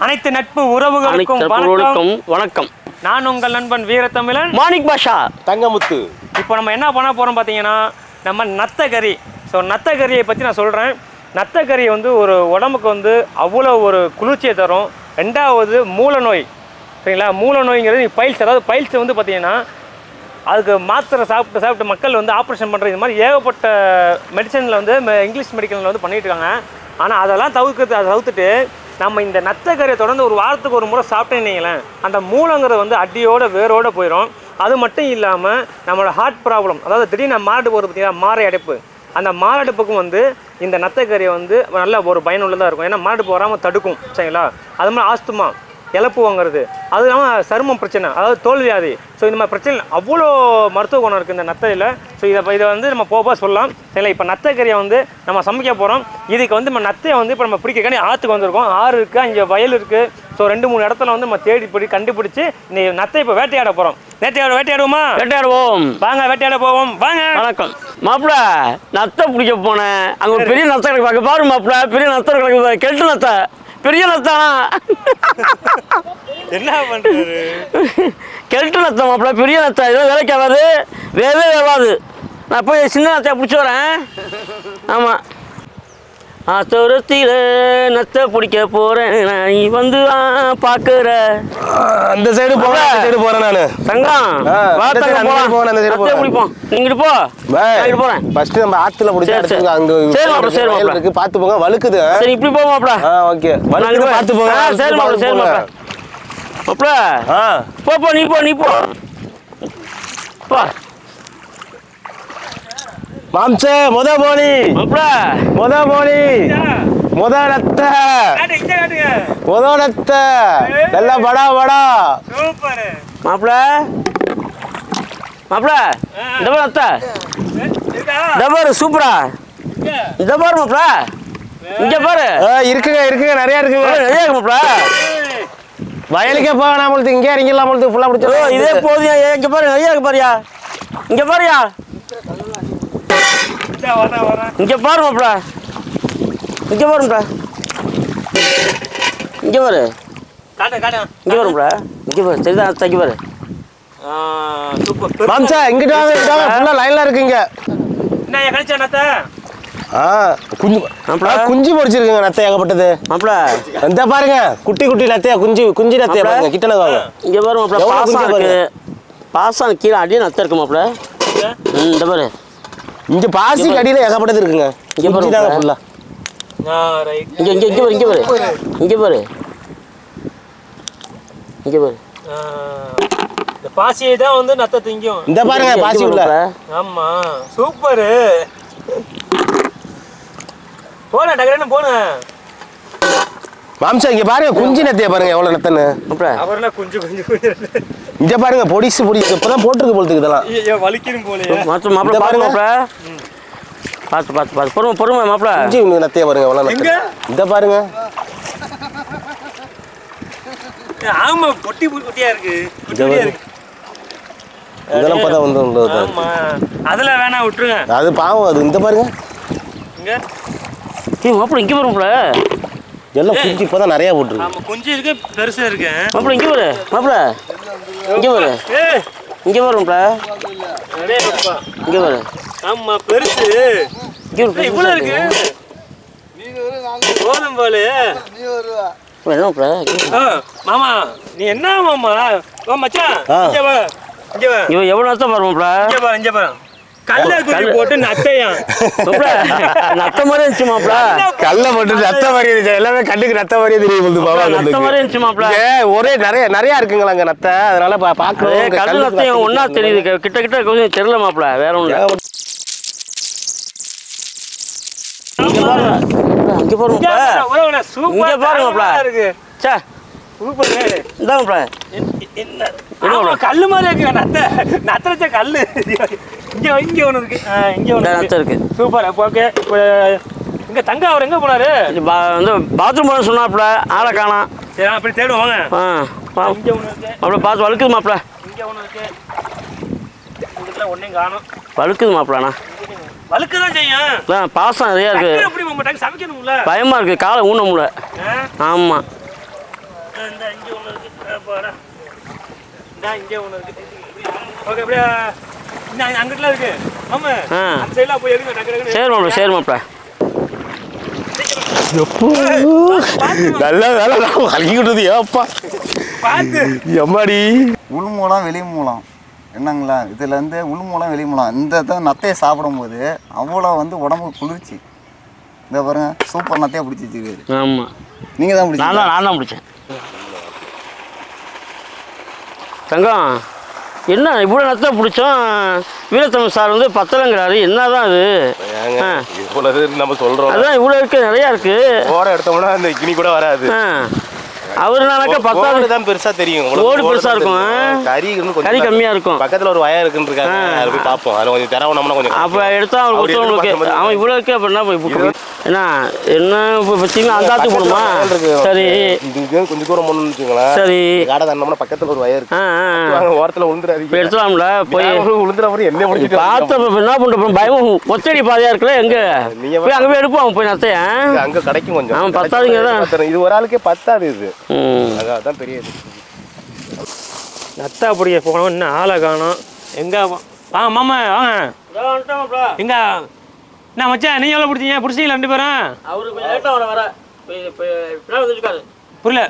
அனைத்து நட்பு உறவுகளுக்கும் வணக்கம். நான் உங்கள் நண்பன் வீரத்தமிழன் மாணிக் பாஷா தங்கமுத்து. இப்போ நம்ம என்ன பண்ண போகிறோம் பார்த்தீங்கன்னா, நம்ம நத்தக்கறி. ஸோ நத்தக்கறியை பற்றி நான் சொல்கிறேன். நத்தக்கறி வந்து ஒரு உடம்புக்கு வந்து அவ்வளோ ஒரு குளிர்ச்சியை தரும். ரெண்டாவது மூல நோய், சரிங்களா? மூல நோய்ங்கிறது பைல்ஸ், அதாவது பைல்ஸ் வந்து பார்த்தீங்கன்னா அதுக்கு மாத்திரை சாப்பிட்டு மக்கள் வந்து ஆப்ரேஷன் பண்ணுறது, இது மாதிரி ஏகப்பட்ட மெடிசனில் வந்து இங்கிலீஷ் மெடிக்கலில் வந்து பண்ணிகிட்டு இருக்காங்க. ஆனால் அதெல்லாம் தவிர்த்துட்டு நம்ம இந்த நத்தக்கறியை தொடர்ந்து ஒரு வாரத்துக்கு ஒரு முறை சாப்பிட்டேன்னீங்களேன், அந்த மூலங்கிறது வந்து அடியோட வேரோடு போயிடும். அது மட்டும் இல்லாமல் நம்மளோட ஹார்ட் ப்ராப்ளம், அதாவது திடீர்னு மாரடைப்பு வருது பார்த்தீங்கன்னா, மாரை அடைப்பு, அந்த மாரடைப்புக்கும் வந்து இந்த நத்தக்கறியை வந்து நல்ல ஒரு பயனுள்ளதாக இருக்கும். ஏன்னா மாரடைப்பு வராமல் தடுக்கும், சரிங்களா? அது மாதிரி ஆஸ்துமா, இழப்பு வாங்குறது, அது இல்லாமல் சருமம் பிரச்சனை, அதாவது தோல்வியாதி. ஸோ இந்த மாதிரி பிரச்சனை அவ்வளோ மருத்துவ குணம் இருக்குது இந்த நத்தையில். ஸோ இதை வந்து நம்ம போக சொல்லலாம், சரிங்களா? இப்போ நத்தக்கறியை வந்து நம்ம சமைக்க போகிறோம். இதுக்கு வந்து நம்ம நத்தையை வந்து இப்போ நம்ம பிடிக்கக்காண்டி ஆற்றுக்கு வந்திருக்கோம். ஆறு இருக்குது, இங்கே வயல் இருக்குது. ஸோ 2-3 இடத்துல வந்து நம்ம தேடி கண்டுபிடிச்சி இந்த நத்தை இப்போ வேட்டையாட போகிறோம். வேட்டையாடுவோமா? வேட்டையாடுவோம் வாங்க, வேட்டையாட போவோம் வாங்க. வணக்கம் மாப்பிள்ள. நத்தை பிடிக்க போனேன், அங்கே ஒரு பெரிய நத்தை கிடக்கு பாரு மாப்பிள்ள. பெரிய நத்தை கிடக்கு, கெட்டு நத்தை, பெரிய நத்தானா? என்ன பண்ணுறது? கெட்டு நத்தை மாப்பிள்ள, பெரிய நத்தை. இதெல்லாம் வேலைக்கு ஆகாது, வேவாது. நான் போய் சின்ன நத்தையை பிடிச்சி வரேன். ஆமாம், தோரத்தில் நத்தை பிடிக்க போகிறேன், நீ வந்து பார்க்குற. அந்த சைடு போகிறேன், அந்த சைடு போகிறேன் நான். தங்கம் நத்தை பிடிப்போம். இங்கிட்டு போ, இங்கிட்டு போகிறேன். ஃபர்ஸ்ட் நம்ம ஆற்றுல பிடிச்சா அங்கே இருக்கு, பார்த்து போங்க, வழுக்குது. சரி, இப்படி போ மாப்பிள்ள. ஓகே, வழுக்குது, பார்த்து போங்க. சரி மாப்பிள்ள, சரி மாப்பிள்ள. மாப்பிள்ள போ, நீ போ. மாம்சே முத போனி, முத போனி, முத நத்தை, முத நத்தை, நல்லா படா. மாப்பிள்ள இந்த பாரு நத்தை, இந்த பாரு சூப்பரா, இந்த பாரு மாப்பிள்ள, இங்க பாரு. இருக்குங்க, நிறைய இருக்குங்க, நிறைய இருக்கு மாப்பிள்ள. வயலுக்கே போக நம்மளுக்கு இங்கே இறங்கிடலாம், நம்மளுக்கு ஃபுல்லாக பிடிச்சோம். இதே போதும். இங்க பாரு, நிறைய இருக்கு பாரியா, இங்க பாரியா, இங்க பாரு மாப்பிள்ள, இங்க பாருங்க, இங்க பாரு, இங்க பாருங்க, இங்க பாரு, சரிதான், தங்கி பாரு. மாம்சா இங்கிட்ட வாங்க, ஃபுல்லாக லைன்ல இருக்குங்க. என்ன கழிச்சா நத்தை? குஞ்சு பொறிச்சிருக்குங்க நத்தை, ஏகப்பட்டது மாப்பிள்ள. இந்த பாருங்க, குட்டி நத்தையா, குஞ்சு நத்தையா பாருங்க, கிட்ட வாங்க. இங்க பாரு மாப்பிள்ள, பாசம் இருக்கு, பாசம் கீழே அடியே நத்தை இருக்கு மாப்பிள்ள. இந்த பாரு, இங்க பாசி கடியில ஏகப்பட்டது இருக்குங்க. இங்க பாருங்க ஃபுல்லா. இங்க பாரு. இந்த பாசியை தான் வந்து நத்தை திங்கும். இந்த பாருங்க பாசி உள்ள. ஆமா, சூப்பர். போன டகரன்னு போன. மாம்சா இங்க பாருங்க, குஞ்சு நத்தைய பாருங்க எவ்வளவு நத்தன்னு. அவர்ல குஞ்சு. இங்க பாருங்க, பொடிசு இப்பதான் போட்டுருக்கு போல இதெல்லாம். ஐயோ வலிக்கிரும் போலயே. மாப்பிள்ள பாருங்க மாப்பிள்ள, பாத்து பொறுமை மாப்பிள்ள. குஞ்சு நத்தைய பாருங்க எவ்வளவு நத்தை. இந்த பாருங்க. ஆமா, குட்டியா இருக்கு. இதெல்லாம் பார்த்தா வந்து ஆமா, அதுல வேணா விட்டுருங்க, அது பாவம். அது இந்த பாருங்க, இங்க மாப்பிள்ள, இங்க பாருங்க எல்லாம் குஞ்சு இப்பதான் நிறைய போட்டுருக்கு. ஆமா, குஞ்சு இருக்கு, பெருசா இருக்கு மாப்பிள்ள. இங்க பாரு மாப்பிள்ள, இங்க பாரு மாப்பிள்ள, இங்க பாரு. ஆமா, பெருசு இவ்வளவு இருக்கு. போதும் போல. மாமா நீ என்ன மாமா? மச்சான் இங்க வா. எவ்வளவு நத்தை பாரு மாப்பிள்ள, இங்க பாரு. கல்ல குட்டி போட்டு நத்தையா நத்த மாதிரி இருந்துச்சு மாப்பிள்ள. கல்ல போட்டு நத்த மாதிரி இருந்துச்சு, எல்லாமே கண்ணுக்கு நத்த மாதிரியே தெரியும். நத்த மாதிரி இருந்துச்சு மாப்பிள்ள. ஒரே நிறைய இருக்குங்களா அங்க நத்தை, அதனால பாக்கணும். கல் நத்தையும் ஒன்னா தெரியுது, கிட்ட கொஞ்சம் தெரியல மாப்பிள்ள, வேற ஒண்ணு. இங்க பாருங்க, சூப்பர் பாருங்க இருக்கு. கல்லு மாதிரி இருக்கு நத்தை கல்லு. இங்க ஒண்ணு இருக்கு, இங்க ஒண்ணு இருக்கு. சூப்பர். ஓகே, இங்க தங்க அவர் எங்க போனாரு? வந்து பாத்ரூம் போன சொன்னாப்ல, ஆளை காணோம். சரி, அப்படி தேடுவாங்க. இங்க ஒண்ணு இருக்கு, அப்படி பார்த்து வழுக்குது மாப்பிள்ள. இங்க ஒண்ணு இருக்கு, இதுல ஒண்ணையும் காணோம். வழுக்குது மாப்பிள்ளண்ணா, வழுக்குதான் செய்யும். பாசம் நிறையா இருக்கு, எப்படி சமைக்கணும்ல, பயமா இருக்கு, காலை ஊன முடியல. ஆமா, இந்த இங்கே ஒன்று இருக்குது போடா. இந்த இங்கே ஒன்று இருக்குது. ஓகே அப்படியே இந்த அங்கிட்டலாம் இருக்கு. ஆமாம் அந்த சைடெலாம் போய் எடுங்க டக்கு டக்குன்னு. சரி மாப்பிள்ள சரி மாப்பிள்ள. நல்ல வேலை கலக்கிக்கிட்டது ஏப்பா பார்த்து எம்மாடி உள்மூலம் வெளி மூலம் என்னங்களா இதில் வந்து உள்மூலம் வெளி மூலம் இந்த தான் நத்தையை சாப்பிடும்போது அவ்வளோ வந்து உடம்புக்கு குளிர்ச்சி. இந்த பாருங்க சூப்பர் நத்தையை பிடிச்சி வச்சுருக்காரு. ஆமாம் நீங்கள் தான் பிடிச்சி. நான் தான் பிடிச்சேன். தங்கம் என்ன இவ்வளோ நத்தை பிடிச்சோம், வீரத்தமிழ் சார் வந்து பத்தலங்கிறாரு, என்னதான் அது? இவ்வளவு நம்ம சொல்றோம், அதான் இவ்வளோ இருக்கு, நிறையா இருக்கு. ஓர எடுத்தோம்னா அந்த கிணி கூட வராது. அவரு நாளைக்கு 10 தான் பெருசா தெரியும். ஓடு பெருசா இருக்கும், கறி கறி கம்மியா இருக்கும். பக்கத்துல ஒரு வயல் இருக்குன்னு இருக்காங்க, அதை போய் பார்ப்போம். அதில் கொஞ்சம் தரவணும்னா கொஞ்சம் அப்போ எடுத்தா அவருக்கு அவன் இவ்வளோ இருக்கு அப்படின்னா என்ன என்ன இப்போ பார்த்தீங்கன்னா அந்த ஆத்துக்கு போகணுமா? சரி இது கொஞ்சம் தூரம் போகணும்னு வச்சுக்கோங்களேன். சரி காடை தந்தோம்னா பக்கத்துல ஒரு வயல் இருக்கு, ஓரத்தில் உளுந்துடாது. இப்போ எடுத்துலாம்ல போய் உளுந்துற மாதிரி என்ன முடிச்சுட்டு பார்த்து என்ன பண்ணுறோம், பயம் ஒத்தடி பாதையா இருக்குல்ல, எங்க போய் அங்கே போய் எடுப்போம் போய் நத்தைய அங்கே கிடைக்கும் கொஞ்சம். அவன் பத்தாதுங்க தான், இது ஒரு ஆளுக்கே பத்தாது. இது அதான் பெரிய நத்தா பிடிக்க போனோம், இன்னும் ஆளை காணும். எங்க வாங்க மாமா வாங்க. எங்க நான் மச்சான் நீங்க எவ்வளோ பிடிச்சீங்க? பிடிச்சிங்களா 2 பேரும்? அவரு கொஞ்சம் லேட்டாக வர புரியல.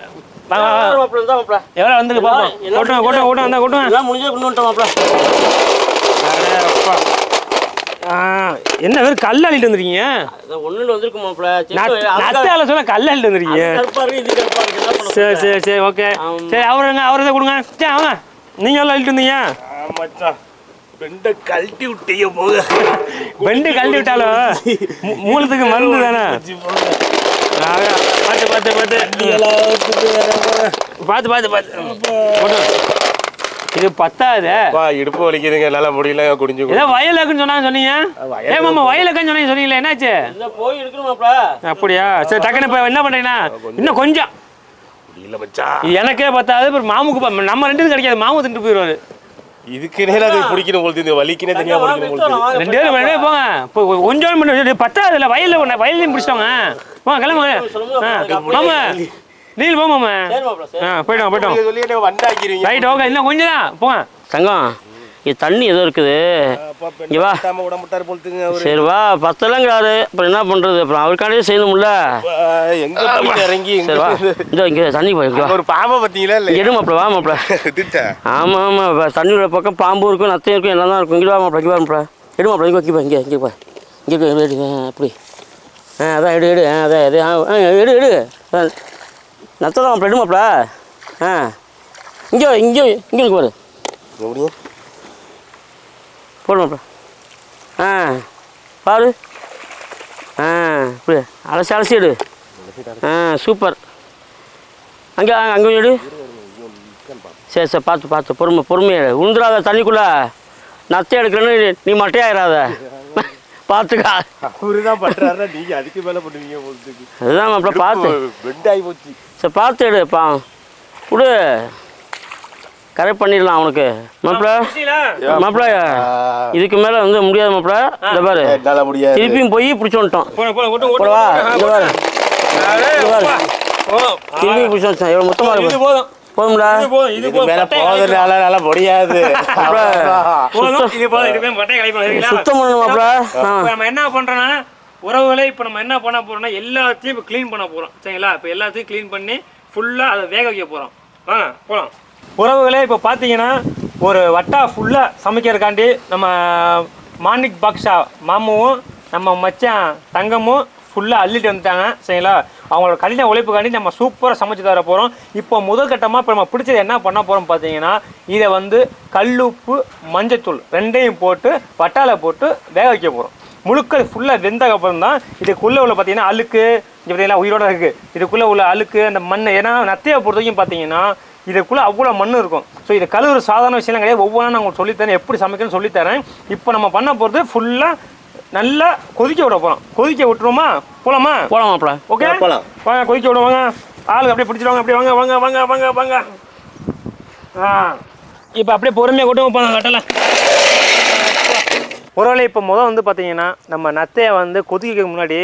எவ்வளோ வந்து பார்ப்போம். கூட்டம் கூட்டம் கூட்டம் வந்தா கூட்டம் முடிஞ்சே கொண்டு வந்துட்டோம் மாப்பிள. என்ன பேர் கல் அள்ளிட்டு வந்துருக்கீங்க? ஒன்றுல வந்திருக்கு மாப்பிள. நத்தால சொல்ல கல் அள்ளிட்டு வந்துருக்கீங்க. சரி சரி சரி ஓகே சரி. அவருங்க அவரை கொடுங்க. சரி அவங்க நீங்கள் எவ்வளோ அள்ளிட்டு வந்தீங்க? மச்சான் பெண்டை கழட்டி விட்டீங்க போக. பெண்டு கழட்டி விட்டாலும் மூலத்துக்கு மருந்து தானே. பார்த்து பார்த்து பார்த்து பார்த்து பார்த்து பார்த்து இது பத்தாது. இடுப்பு வலிக்குதுங்க, என்னால முடியல, குடிஞ்சு ஏதோ வயலுக்குன்னு சொன்னீங்க. ஏ மாமா வயலுக்குன்னு சொன்னீங்களே, என்னாச்சு? போய் இருக்கணும் மாப்பிள. அப்படியா? சரி டக்குன்னு இப்போ என்ன பண்ணுறீங்கன்னா இன்னும் கொஞ்சம் இல்ல மச்சான், இது எனக்கே பத்தாது. அப்புறம் மாமுக்கு நம்ம 2 பேரும் கிடைக்காது, மாமு தின்ட்டு போயிடுவாரு. இதுக்கு நேரம் அது பிடிக்கணும் போது, இந்த வலிக்குனே தனியாக பிடிக்கணும் போது. 2 பேரும் வேணே போங்க. இப்போ கொஞ்சம் பண்ணி பத்தாது இல்லை, வயலையும் பிடிச்சிட்டோங்க. போங்க கிளம்புங்க. மாமா நீல் போ மாமா. போயிட்டோம் போயிட்டோம் சொல்லி வண்டாக்கிறீங்க. Right okay. இன்னும் கொஞ்சம் தான் போங்க. தங்கம் இது தண்ணி ஏதோ இருக்குது, இங்கே வா. உடம்புட்டாரு போலத்துங்க. சரி வா, பத்தலங்கிறாரு, அப்புறம் என்ன பண்ணுறது? அப்புறம் அவருக்காண்டே செய்யணும்ல. எங்க இறங்கி சரி வா, இதோ இங்கே தண்ணி போய் ஒரு பாம்பை பார்த்தீங்களா? இல்லை எடு மாப்பிள, வா மாப்பிள. ஆமாம் ஆமாம், தண்ணியோட பக்கம் பாம்பு இருக்கும், நத்தையும் இருக்கும், எல்லாம் தான் இருக்கும். இங்கே வா மாப்பிள, இங்கே வா மாப்பிள. எடு மாப்பிள, இங்கே வைக்கப்பா, இங்கே இங்கே எடு அப்படி. அதான் எடு எடு அதான் எடு எடு நத்தை தான் மாப்பிள, எடு மாப்பிள. இங்கே இங்கே இங்கே பாரு போடு மாப்பிள. பாரு இப்படி அலசி அலசி எடு. சூப்பர். அங்கே அங்கே எடு. சரி சரி பார்த்து பார்த்து பொறுமையாக உந்துடாத தண்ணிக்குள்ளே. நத்தை எடுக்கிறேன்னு நீ மட்டையாயிராத, பார்த்துக்கா. அவருதான் பண்றாரு, நீங்க அதுக்கு மேல பண்ணுவீங்க. அதுதான் மாப்பிள பார்த்து பெண்ட் ஆகி போச்சு. சரி பார்த்து எடு விடு, கரெக்ட் பண்ணிடலாம் அவனுக்கு மாப்பிள. மாப்பிள இதுக்கு மேலே வந்து முடியாது மாப்பிள. இந்த பாரு என்னால முடியாது, திருப்பியும் போய் பிடிச்சி வந்துட்டோம். போடவா இந்த பாரு திருப்பியும் பிடிச்சி வச்சேன். எவ்வளோ மொத்தமாக இருக்கு போதும்டா. போதனால முடியாது. சுத்தம் பண்ணணும் மாப்பிள. நம்ம என்ன பண்றோம்னா உறவுகளை இப்போ நம்ம என்ன பண்ண போறோம்னா எல்லாத்தையும் இப்போ க்ளீன் பண்ண போறோம். சரிங்களா? இப்போ எல்லாத்தையும் க்ளீன் பண்ணி ஃபுல்லாக அதை வேக வைக்க போகிறோம். போகலாம் உறவுகளே. இப்போ பார்த்தீங்கன்னா ஒரு வட்டா ஃபுல்லாக சமைக்கிறதுக்காண்டி நம்ம மார்னிக் பாக்ஷா மாமுவும் நம்ம மச்சான் தங்கமும் ஃபுல்லாக அள்ளிட்டு வந்துட்டாங்க. சரிங்களா? அவங்களோட கடின உழைப்புக்காண்டி நம்ம சூப்பராக சமைச்சு தர போகிறோம். இப்போ முதல் கட்டமாக இப்போ நம்ம பிடிச்சது என்ன பண்ண போகிறோம் பார்த்தீங்கன்னா, இதை வந்து கல்லுப்பு மஞ்சத்தூள் 2ஐயும் போட்டு வட்டால போட்டு வேக வைக்க போகிறோம். முழுக்க ஃபுல்லாக வெந்ததுக்கு அப்புறம் தான் இதுக்குள்ளே உள்ள பார்த்தீங்கன்னா அழுக்கு, இங்கே பார்த்தீங்கன்னா உயிரோட இருக்குது, இதுக்குள்ளே உள்ள அழுக்கு அந்த மண். ஏன்னா நத்தையை பொறுத்த வரைக்கும் பார்த்தீங்கன்னா இதுக்குள்ளே அவ்வளோ மண் இருக்கும். ஸோ இது கழுவுற சாதாரண விஷயம் கிடையாது. ஒவ்வொன்றா நான் உங்களுக்கு சொல்லித்தரேன், எப்படி சமைக்கணும்னு சொல்லித்தரேன். இப்போ நம்ம பண்ண போகிறது ஃபுல்லாக நல்லா கொதிக்க விட போகிறோம். கொதிக்க விட்டுருவோமா? போகலாமா? போகலாம் மாப்பிள. ஓகே போகலாம். வாங்க கொதிக்க விடுவாங்க. ஆளுக்கு அப்படியே பிடிச்சிடுவாங்க. அப்படியே வாங்க வாங்க வாங்க வாங்க வாங்க. இப்போ அப்படியே பொறுமையாக கொட்டுவோம். போங்க கட்டலாம். ஒருவேளை இப்போ வந்து பார்த்தீங்கன்னா நம்ம நத்தையை வந்து கொதிக்க முன்னாடி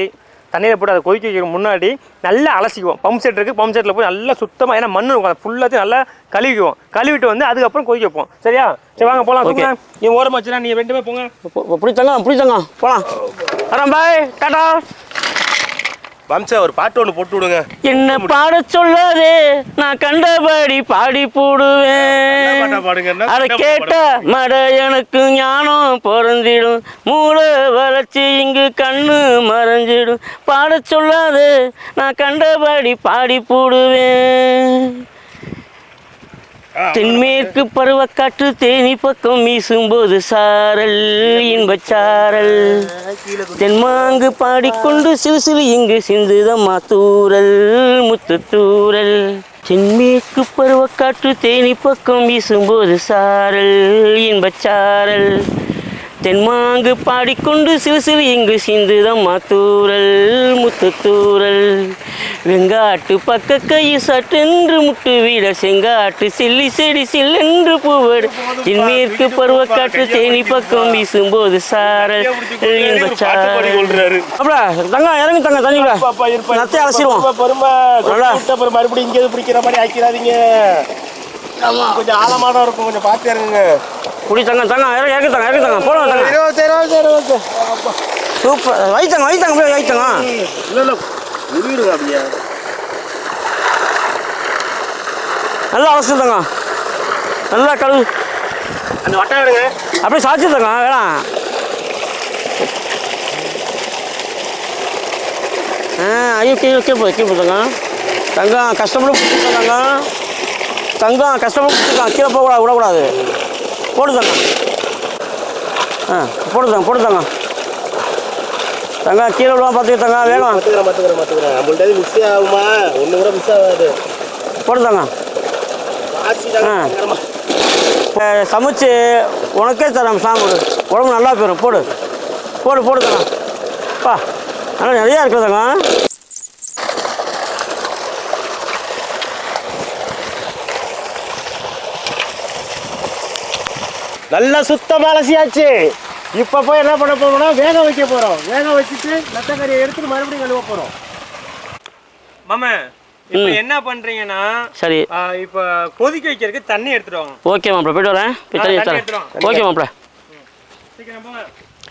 தண்ணியில் போட்டு அதை கொதிக்க வைக்க முன்னாடி நல்லா அலசிக்குவோம். பம்ப் செட் இருக்குது, பம்ப் செட்டில் போய் நல்லா சுத்தமாக ஏன்னா மண் இருக்கும் அதை ஃபுல்லாத்தையும் நல்லா கழுவிக்குவோம். கழுவிட்டு வந்து அதுக்கப்புறம் கொதிக்க வைப்போம். சரியா? சரி வாங்க போகலாம். ஓகே நீ ஓரமாக வச்சுனா நீங்கள் 2 பேர் போங்க. பிடித்தங்க போகலாம். வரேன் பாய், டாடா. வம்சா ஒரு பாட்டு ஒன்று போட்டு விடுங்க. என்ன பாட சொல்லாதே, நான் கண்டபடி பாடி போடுவேன். அதை கேட்ட மட எனக்கு ஞானம் பிறந்திடும், மூளை வளர்ச்சி இங்கு கண்ணு மறைஞ்சிடும். பாட சொல்லாதே, நான் கண்டபடி பாடி போடுவேன். தென்மேற்கு பருவக்காற்று தேனி பக்கம் வீசும்போது சாரல் இன்பச்சாரல், தென்மாங்கு பாடிக்கொண்டு சிறு சிறு இங்கு சிந்துதம்மா தூரல் முத்துத்தூரல். தென்மேற்கு பருவக்காற்று தேனி பக்கம் வீசும்போது சாரல் இன்பச்சாரல், தென்மாங்கு பாடிக்கொண்டு சிறு சிறு இங்கு சிந்துதம்மா தூரல் முத்துத்தூரல். வெங்காட்டு பக்க கை சட்டென்று முட்டு வீட செங்காட்டு சில்லி செடி சில்லென்று பூவடு, தென்மேற்கு பருவக்காற்று தேனி பக்கம் வீசும்போது சாரல் தங்க இறங்கு தங்க தண்ணிக்குள்ள நத்தை அலசிடுவோம். மறுபடியும் இங்கே பிடிக்கிற மாதிரி ஆக்கிறாதீங்க, கொஞ்சம் ஆழமான இருக்கும், கொஞ்சம் பார்த்து இறங்குங்க. குடி தங்க தங்க இறக்கு தங்க இறக்கு தங்க போடுவோம் தங்க. சூப்பர் வைத்தங்க வைத்தங்க போய் வைத்தங்க. இல்லை உருவிடுங்க அப்படியே. நல்லா அலசுதாங்க, நல்லா கழுவு. அந்த வட்டம் எடுங்க, அப்படியே சாய்ச்சிதாங்க வேணாம். ஐயோ கீழே போதாங்க தங்கம், கஷ்டப்பட்டு பிடிச்சிருக்காங்க தங்கம், கஷ்டப்பட்டு பிடிச்சிருக்காங்க, கீழே போகக்கூடாது, விடக்கூடாது. போடுதாங்க போடுதாங்க தங்க, கீழே விடுவா பார்த்துக்கிட்டாங்க வேகம். பார்த்துக்கிறேன் நம்மள்ட்ட மிஸ் ஆகுமா? ஒன்று கூட மிஸ் ஆகாது. போடுதாங்க. சமைச்சு உனக்கே தரேன் சாப்பிடு, உடம்பு நல்லா போயிடும். போடு போடு போடுதாங்க பா, நல்லா நிறையா இருக்குதாங்க. நல்லா சுத்தமாக அலசியாச்சு. இப்போ போய் என்ன பண்ண போறோம்னா வேக வைக்க போகிறோம். வேக வச்சுட்டு நத்தக்கறியை எடுத்துட்டு மறுபடியும் கழுவ போகிறோம். மாமா இப்போ என்ன பண்றீங்கன்னா, சரி இப்போ கொதிக்க வைக்கிறதுக்கு தண்ணி எடுத்துட்டு வாங்க. ஓகே மாப்பிள்ள, போய்ட்டு வரேன். போய் தண்ணி எடுத்துறேன். ஓகே மாப்பிள்ள. சீக்கிரம் போங்க,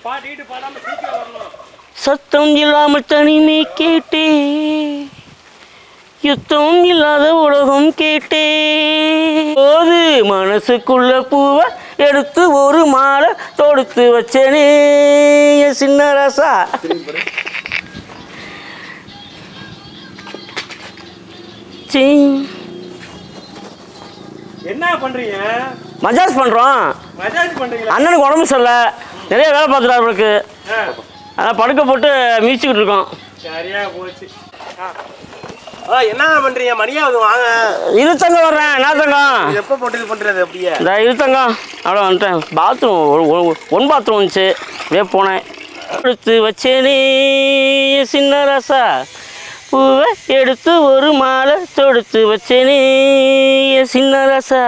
பாடிட்டு பாடாம சீக்கிரம் வரணும். சத்தம் இல்லாமல் தனிமை கேட்டே, யுத்தம் இல்லாத உலகம் கேட்டே, போது மனசுக்குள்ள பூவை எடுத்து ஒரு மாலை தொடுத்து வச்சனே என் சின்ன ரசா. என்ன பண்றீங்க? மஜாஜ் பண்றோம். மஜாஜ் பண்றீங்களா? அண்ணனுக்கு உடம்பு சரியில்லை, நிறைய வேலை பார்த்துட்டாரு அவருக்கு, அதான் படுக்க போட்டு மீச்சிக்கிட்டு இருக்கோம். சரியா போச்சு. என்ன பண்றீங்க? மணியாவது வாங்க. இருத்தங்க வர்றேன். என்ன தங்கம் எப்போ போட்டு இது பண்றது? அப்படியே இந்த இருத்தங்க அவ்வளோ வந்துட்டேன். பாத்ரூம் ஒன் பாத்ரூம் வந்துச்சு, அப்படியே போனேன். எடுத்து வச்சேனே சின்ன ரசா, பூவை எடுத்து ஒரு மாலை தொடுத்து வச்சேனே சின்ன ரசா,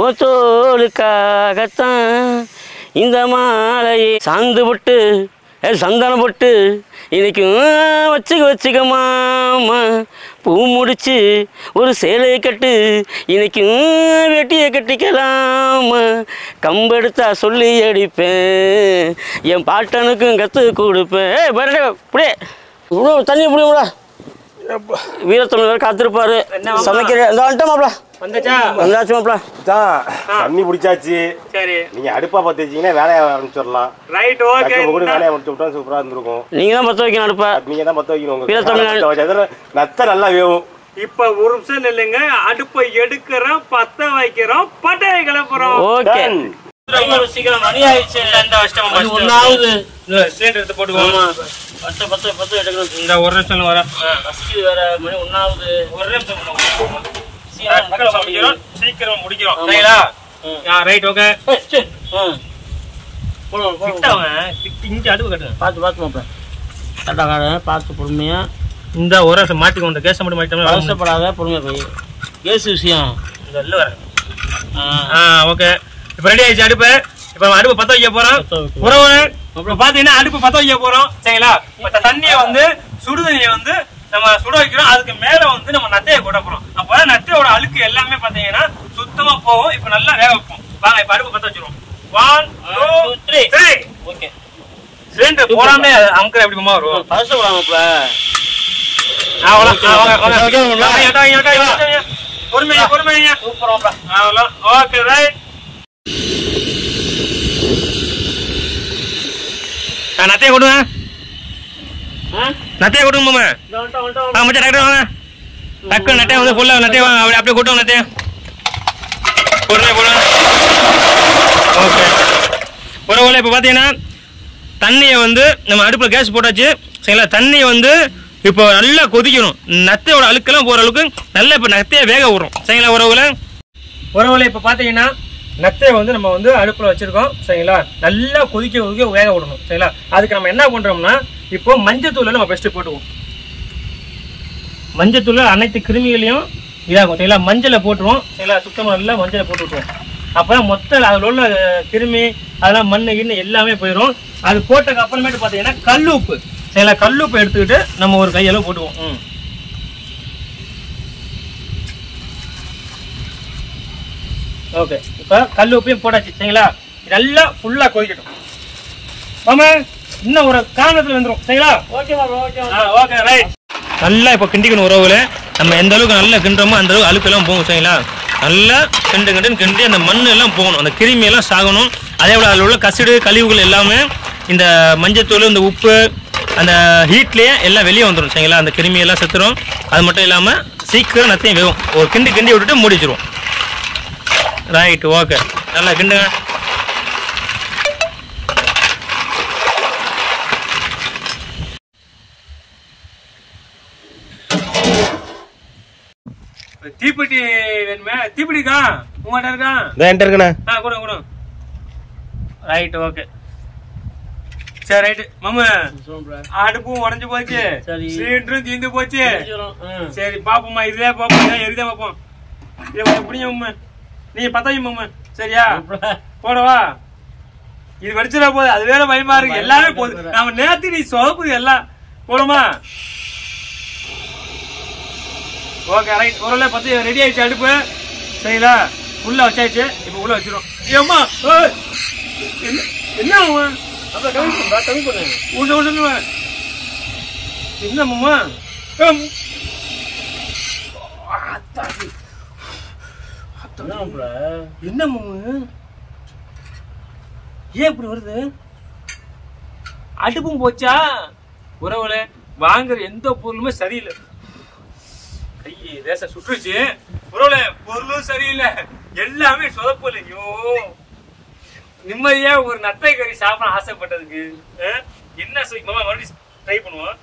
ஓ தோளுக்காகத்தான் இந்த மாலையை சாந்து போட்டு சந்தனம் போட்டு இன்னைக்கும் வச்சுக்க மாமா, பூ முடிச்சு ஒரு சேலையை கட்டு, இன்னைக்கும் வெட்டியை கட்டிக்கலாமா, கம்பெடுத்தா சொல்லி அடிப்பேன், என் பாட்டனுக்கும் கற்று கொடுப்பேன். இப்படியே இவ்வளோ தண்ணி பிடிங்களா, வீரத்தமிழ் வேறு காத்திருப்பாரு. சமைக்கிறேன் இந்த வந்துட்டேன் மாப்பிள. வந்தாச்சு மாப்பிள. தண்ணி பிடிச்சாச்சு. சரி, நீங்க அடுப்பா பற்ற வச்சீங்கன்னா வேலையை ஆரம்பிச்சிடலாம். Right, okay. கூட வேலையை முடிச்சு விட்டா சூப்பரா இருந்திருக்கும். நீங்க தான் பற்ற வைக்கணும் அடுப்பா. நீங்க தான் பற்ற வைக்கணும். வீரத்தமிழ் நத்த நல்லா வேவும். இப்ப ஒரு நிமிஷம் இல்லைங்க, அடுப்பை எடுக்கிறோம், பத்த வைக்கிறோம், பட்டையை கிளப்புறோம். ஓகே சீக்கிரம் மணி ஆயிடுச்சு. ஒன்னாவது சிலிண்டர் எடுத்து போட்டுக்கோங்க. பத்து எடுக்கணும். இந்த ஒரு நிமிஷம் வர வேற மணி ஒன்னாவது. ஒரு நிமிஷம் சீக்கிரம் முடிக்கிறோம். சரிங்களா? Right, okay. இங்க அடுப்பு கட்டுங்க. பார்த்து மாப்பிள கரெக்டாக பார்த்து பொறுமையா. இந்த ஒரு நிமிஷம் மாட்டிக்கொண்டு கேஸை மட்டும் மாட்டிட்டோம்னா அவசரப்படாத, பொறுமையா போய் கேஸ் விஷயம் இந்த இல்லை வர. ஓகே, இப்போ ரெடி ஆயிடுச்சு அடுப்பு. இப்போ அடுப்பு பற்ற வைக்க போறோம். உறவு அப்புறம் பாத்தீங்கன்னா அடுப்பு பற்ற வைக்க போறோம். சரிங்களா? தண்ணியை வந்து சுடுதண்ணியை வந்து நம்ம சுட வைக்கிறோம். அதுக்கு மேல வந்து நம்ம நத்தையை கொட்ட போறோம். அப்பதான் நத்தையோட அழுக்கு எல்லாமே பாத்தீங்கன்னா சுத்தமா போகும். இப்ப நல்லா வேக வைப்போம். வாங்க இப்ப அடுப்பு பத்த வச்சிருவோம். 1 2 3 ஓகே. சிலிண்டர் போடாம அமுக்குற எப்படி மாமா வரும்? பரிசு போடாமப்ல. பொறுமையா சூப்பரா. அவ்வளவு ஓகே ரைட். நத்தையை கொடுங்க. நத்தையை கொடுங்க மாமா. மச்சான் டாக்டர் வாங்க. டக்கு நத்தையை வந்து ஃபுல்லா நத்தையை வாங்க. அப்படியே கொட்டுவோம் நத்தையை. பொறுமையா போடுங்க. ஓகே. உறவுல இப்போ பார்த்தீங்கன்னா தண்ணியை வந்து நம்ம அடுப்பில் கேஸ் போட்டாச்சு சரிங்களா. தண்ணியை வந்து இப்போ நல்லா கொதிக்கணும். நத்தையோட அழுக்கெல்லாம் போகிற அளவுக்கு நல்லா இப்போ நத்தையை வேக விடுறோம் சரிங்களா. உறவுல இப்போ பார்த்தீங்கன்னா நத்தையை வந்து நம்ம வந்து அடுப்பில் வச்சுருக்கோம் சரிங்களா. நல்லா கொதிக்க வேக விடணும் சரிங்களா. அதுக்கு நம்ம என்ன பண்ணுறோம்னா இப்போ மஞ்சத்தூளை நம்ம ஃபஸ்ட்டு போட்டுவோம். மஞ்சத்தூள் அனைத்து கிருமிகளையும் இதாகும் சரிங்களா. மஞ்சளை போட்டுருவோம் சரிங்களா. சுத்தமாக நல்லா மஞ்சளை போட்டு விட்டுருவோம். அப்போ மொத்த அதில் உள்ள கிருமி அதெல்லாம் மண்ணு கிண்ணு எல்லாமே போயிடும். அது போட்டதுக்கு அப்புறமேட்டு பார்த்தீங்கன்னா கல் உப்பு சரிங்களா. கல் உப்பு எடுத்துக்கிட்டு நம்ம ஒரு கையளவு போட்டுவோம். ஓகே. இப்போ கல் உப்பையும் போட்டாச்சு சரிங்களா. நல்லா ஃபுல்லாக கொதிக்கட்டும். மாமா இன்னும் ஒரு காரணத்தில் வந்துடும் சரிங்களா. Okay right. நல்லா இப்போ கிண்டிக்கணும் உறவுல. நம்ம எந்த அளவுக்கு நல்லா கிண்டுறோமோ அந்த அளவுக்கு அழுக்கெல்லாம் போகும் சரிங்களா. நல்லா கிண்டி அந்த மண் எல்லாம் போகணும். அந்த கிருமி எல்லாம் சாகணும். அதே போல் அதில் உள்ள கசிடு கழிவுகள் எல்லாமே இந்த மஞ்சத்தூள் இந்த உப்பு அந்த ஹீட்லேயே எல்லாம் வெளியே வந்துடும் சரிங்களா. அந்த கிருமியெல்லாம் செத்துரும். அது மட்டும் இல்லாமல் சீக்கிரம் நத்தையும் வேகும். ஒரு கிண்டி விட்டுட்டு மூடி வச்சிருவோம். Right okay. நல்லா கிண்டுங்க. தீப்பெட்டி வேணுமே? தீப்பெட்டிக்கா உங்கள்கிட்ட இருக்கா? என்கிட்ட இருக்குண்ணா. கூட ரைட் ஓகே. சரி ரைட்டு மாமா. அடுப்பும் உடஞ்சு போச்சு, சிலிண்டரும் தீர்ந்து போச்சு. சரி பாப்போம்மா. இதுவே பாப்போம். எரிதான் பாப்போம். எப்படிங்க மாமா நீங்க பத்தாயும் மாமா சரியா போடவா? இது வெடிச்சிட போகுது. அது வேற பயமா இருக்கு. எல்லாமே போகுது. நம்ம நேரத்துக்கு நீ சொதப்புது எல்லாம் போடுமா? Okay right. ஒரு பத்து ரெடி ஆயிடுச்சு அடுப்பு சரிங்களா. உள்ள வச்சாச்சு. இப்போ உள்ள வச்சிரும். ஏம்மா என்ன கம்மி பண்ணு. என்ன மாமா என்ன மாமா ஏன் இப்படி வருது? அடுப்பும் போச்சா? உறவுல வாங்குற எந்த பொருளுமே சரியில்லை. கை தேச சுற்றுச்சு. பொருளும் சரியில்லை. எல்லாமே சொதப்பல. ஐயோ நிம்மதியா ஒரு நத்தை கறி சாப்பிட ஆசைப்பட்டதுக்கு என்ன மாமா மறுபடியும் ட்ரை பண்ணுவோம்.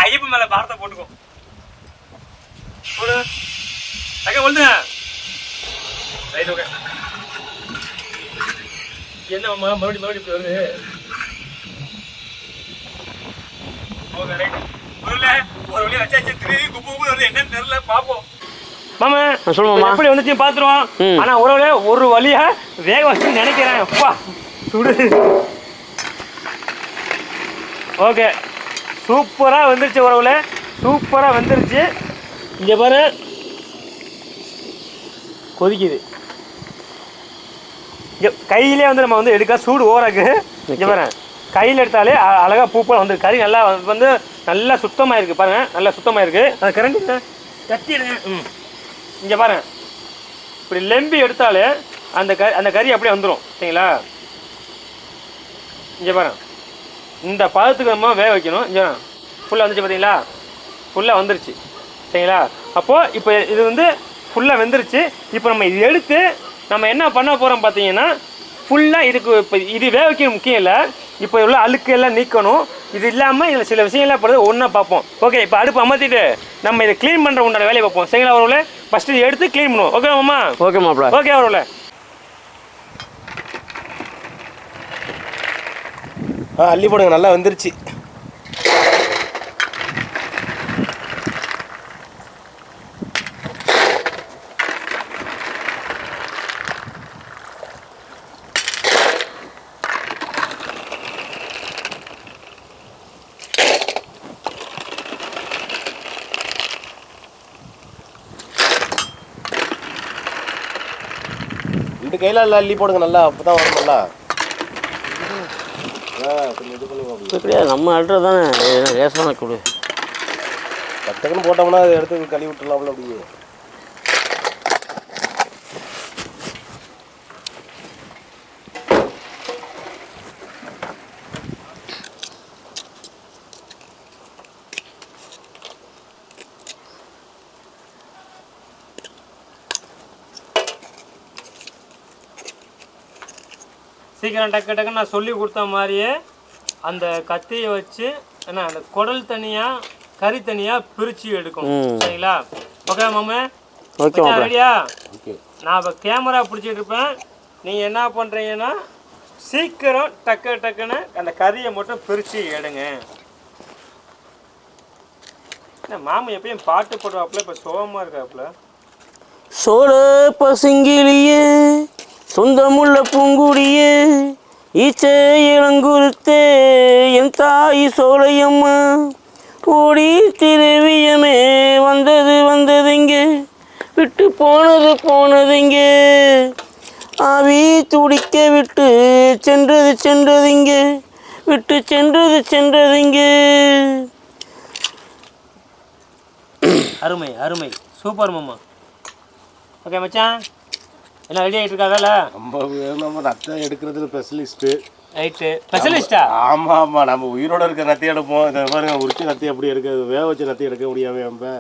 ஐயப்ப மேல பாரத்தை போட்டுக்கோ. Right okay. என்ன மாமா மறுபடியும் இப்படி வருது? Okay right. ஒரு வழியா வச்சாச்சு. திரும்பி குப்பு வருது. என்னன்னு தெரியல பாப்போம். மாமா சொல்லுமா எப்படி வந்துச்சு பாத்துருவோம். ஆனா ஒரு வழியா வேக வச்சு நினைக்கிறேன். அப்பா சுடு. ஓகே சூப்பரா வந்துருச்சு உறவுல. சூப்பரா வந்துருச்சு. இங்க பாரு கொதிக்குது. கையிலே வந்து நம்ம வந்து எடுக்க சூடு ஓவராக்கு. இங்க பாரு கையில் எடுத்தாலே அழகா பூப்பா வந்து கறி நல்லா வந்து நல்லா சுத்தமாக இருக்கு. பாருங்க நல்லா சுத்தமாக இருக்கு. அது கரண்டி கட்டிடுங்க. இங்கே பாருங்க இப்படி லெம்பி எடுத்தாலே அந்த கறி அப்படியே வந்துடும் சரிங்களா. இங்கே பாருங்க இந்த பதத்துக்கு நம்ம வேக வைக்கணும். இங்கே ஃபுல்லாக வந்துச்சு பார்த்தீங்களா. ஃபுல்லாக வந்துருச்சு சரிங்களா. அப்போது இப்போ இது வந்து ஃபுல்லாக வெந்துருச்சு. இப்போ நம்ம இது எடுத்து நம்ம என்ன பண்ண போகிறோம் பார்த்தீங்கன்னா ஃபுல்லாக இதுக்கு இப்போ இது வேக வைக்க முக்கியம் இல்லை. இப்போ உள்ள அழுக்கெல்லாம் நீக்கணும். இது இல்லாமல் இதில் சில விஷயங்கள்லாம் போடுறது ஒன்றா பார்ப்போம். ஓகே இப்போ அடுப்பு அமர்த்திட்டு நம்ம இதை க்ளீன் பண்ணுற உண்டான வேலையை பார்ப்போம் சரிங்களா. அவரோட ஃபஸ்ட்டு இதை எடுத்து க்ளீன் பண்ணுவோம். ஓகே மாமா? ஓகே மாப்பிள்ள. ஓகே அவரோட அள்ளி போடுங்க. நல்லா வந்துருச்சு. இப்படி கையில் அள்ளி போடுங்க நல்லா, அப்போ தான் வரும் நல்லா. கொஞ்சம் இது பண்ணி கிடையாது, நம்ம அல்றது தானே லேசான கொடு. டக்குன்னு போட்டோம்னா அதை எடுத்து கழுவி விட்டுலாம்ல அப்படியே. சீக்கிரம் டக்கு டக்குன்னு நான் சொல்லி கொடுத்த மாதிரியே அந்த கத்தியை வச்சு என்ன அந்த குடல் தனியாக கறி தனியாக பிரித்து எடுக்கணும். சரிங்களா? ஓகே மாமா, ஓகே ரெடியா? ஓகே. நான் இப்போ கேமரா பிடிச்சிட்டு இருப்பேன், நீங்கள் என்ன பண்ணுறீங்கன்னா சீக்கிரம் டக்குன்னு அந்த கறியை மட்டும் பிரித்து எடுங்க. மாமா எப்பயும் பாட்டு போடுவாப்புல, இப்போ சோகமாக இருக்காப்புல. சோழ பசுங்கிலியே சொந்தமுள்ள பூங்குடியே ஈச்ச இளங்குருத்தே என் தாய் சோழையம்மா ஓடி திருவியமே வந்ததுங்க விட்டு போனதுங்க ஆவி துடிக்க விட்டு சென்றதுங்க விட்டு சென்றதுங்க. அருமை அருமை, சூப்பர் மாமா. ஓகே மச்சான், எல்லாம் ரெடி ஆகிட்டு இருக்காங்கல்ல? நம்ம நத்தை எடுக்கிறதுல ஸ்பெஷலிஸ்ட்டு. ரைட்டு, ஸ்பெஷலிஸ்டா? ஆமாம் ஆமாம், நம்ம உயிரோட இருக்க நத்தி எடுப்போம். இந்த பாருங்க, உரிச்சு நத்தி எப்படி எடுக்கிறது, வேக வச்சு நத்தி எடுக்க முடியாமல் நம்ம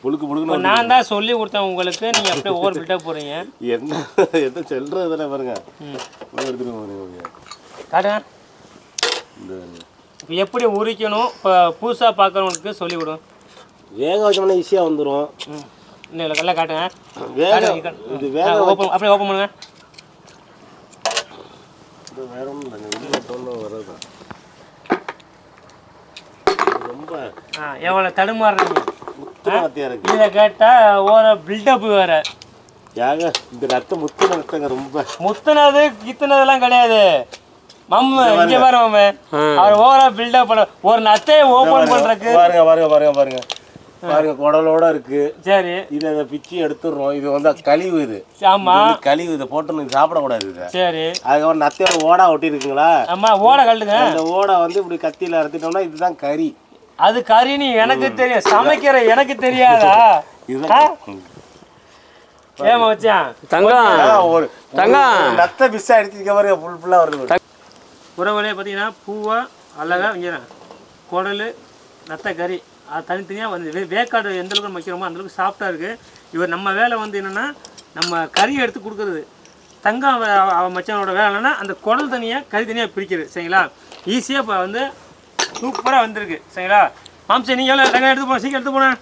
புழுக்கு நான் தான் சொல்லி கொடுத்தேன் உங்களுக்கு, நீங்கள் அப்படியே ஓவர் பில்டாக போகிறீங்க. என்ன சொல்கிறது தானே பாருங்க. எடுத்துருங்க காட்டுங்க இப்போ எப்படி உரிக்கணும். இப்போ புதுசாக பார்க்குறவங்களுக்கு சொல்லி கொடுங்க. வேக வச்சோம்னா ஈஸியாக வந்துடும். இன்னும் இல்லை, நல்லா காட்டுங்க. ஓப்பன் அப்படியே ஓப்பன் பண்ணுங்க. வேற ஒன்றும் வர்றது ரொம்ப எவ்வளோ தடுமாறுறீங்க இருக்கு. இதை கேட்டால் ஓர பில்டப் வேறு. ஏங்க இந்த நத்தை முத்துன நத்தைங்க, ரொம்ப முத்துனது கித்துனதெல்லாம் கிடையாது. மம்மு இங்கே பாரு மம்மு, அவர் ஓவரா பில்டப் பண்ண ஒரு நத்தையை ஓப்பன் பண்ணுறதுக்கு பாருங்க பாருங்க பாருங்க பாருங்க பாருங்க, குடலோட இருக்கு. சரி, இதை பிச்சு எடுத்துடுறோம். இது வந்து கழிவு, இது ஆமா கழிவு. இதை போட்டு நீங்க சாப்பிடக்கூடாது இது. சரி, அதுக்கப்புறம் நத்தையோட ஓடா ஒட்டி இருக்குங்களா? ஆமா, ஓட கழுதுங்க. அந்த ஓடை வந்து இப்படி கத்தியில அறுத்துட்டோம்னா இதுதான் கறி. அது கறின்னு எனக்கு தெரியும், சமைக்கிற எனக்கு தெரியாதா? ஏமா வச்சான் தங்கம் ஒரு நத்தை மிஸ் ஆயிடுச்சு பாருங்க, ஃபுல்லா வருது. உறவுகளே பார்த்தீங்கன்னா பூவா அழகா இங்கே குடல் நத்தை கறி அது தனித்தனியாக வந்து வேக்காடு எந்த அளவுக்கு நம்ம வைக்கிறோமோ அந்தளவுக்கு சாஃப்டாக இருக்குது. இவர் நம்ம வேலை வந்து என்னென்னா நம்ம கறியை எடுத்து கொடுக்குறது. தங்கம் அவன் மச்சானோட வேலை என்னென்னா அந்த குடல் தனியாக கறி தனியாக பிரிக்கிறது. சரிங்களா? ஈஸியாக இப்போ வந்து சூப்பராக வந்திருக்கு. சரிங்களா? மாம்சம் நீங்கள் எவ்வளோ தங்கம் எடுத்து போனோம், சீக்கிரம் எடுத்து போனேன்.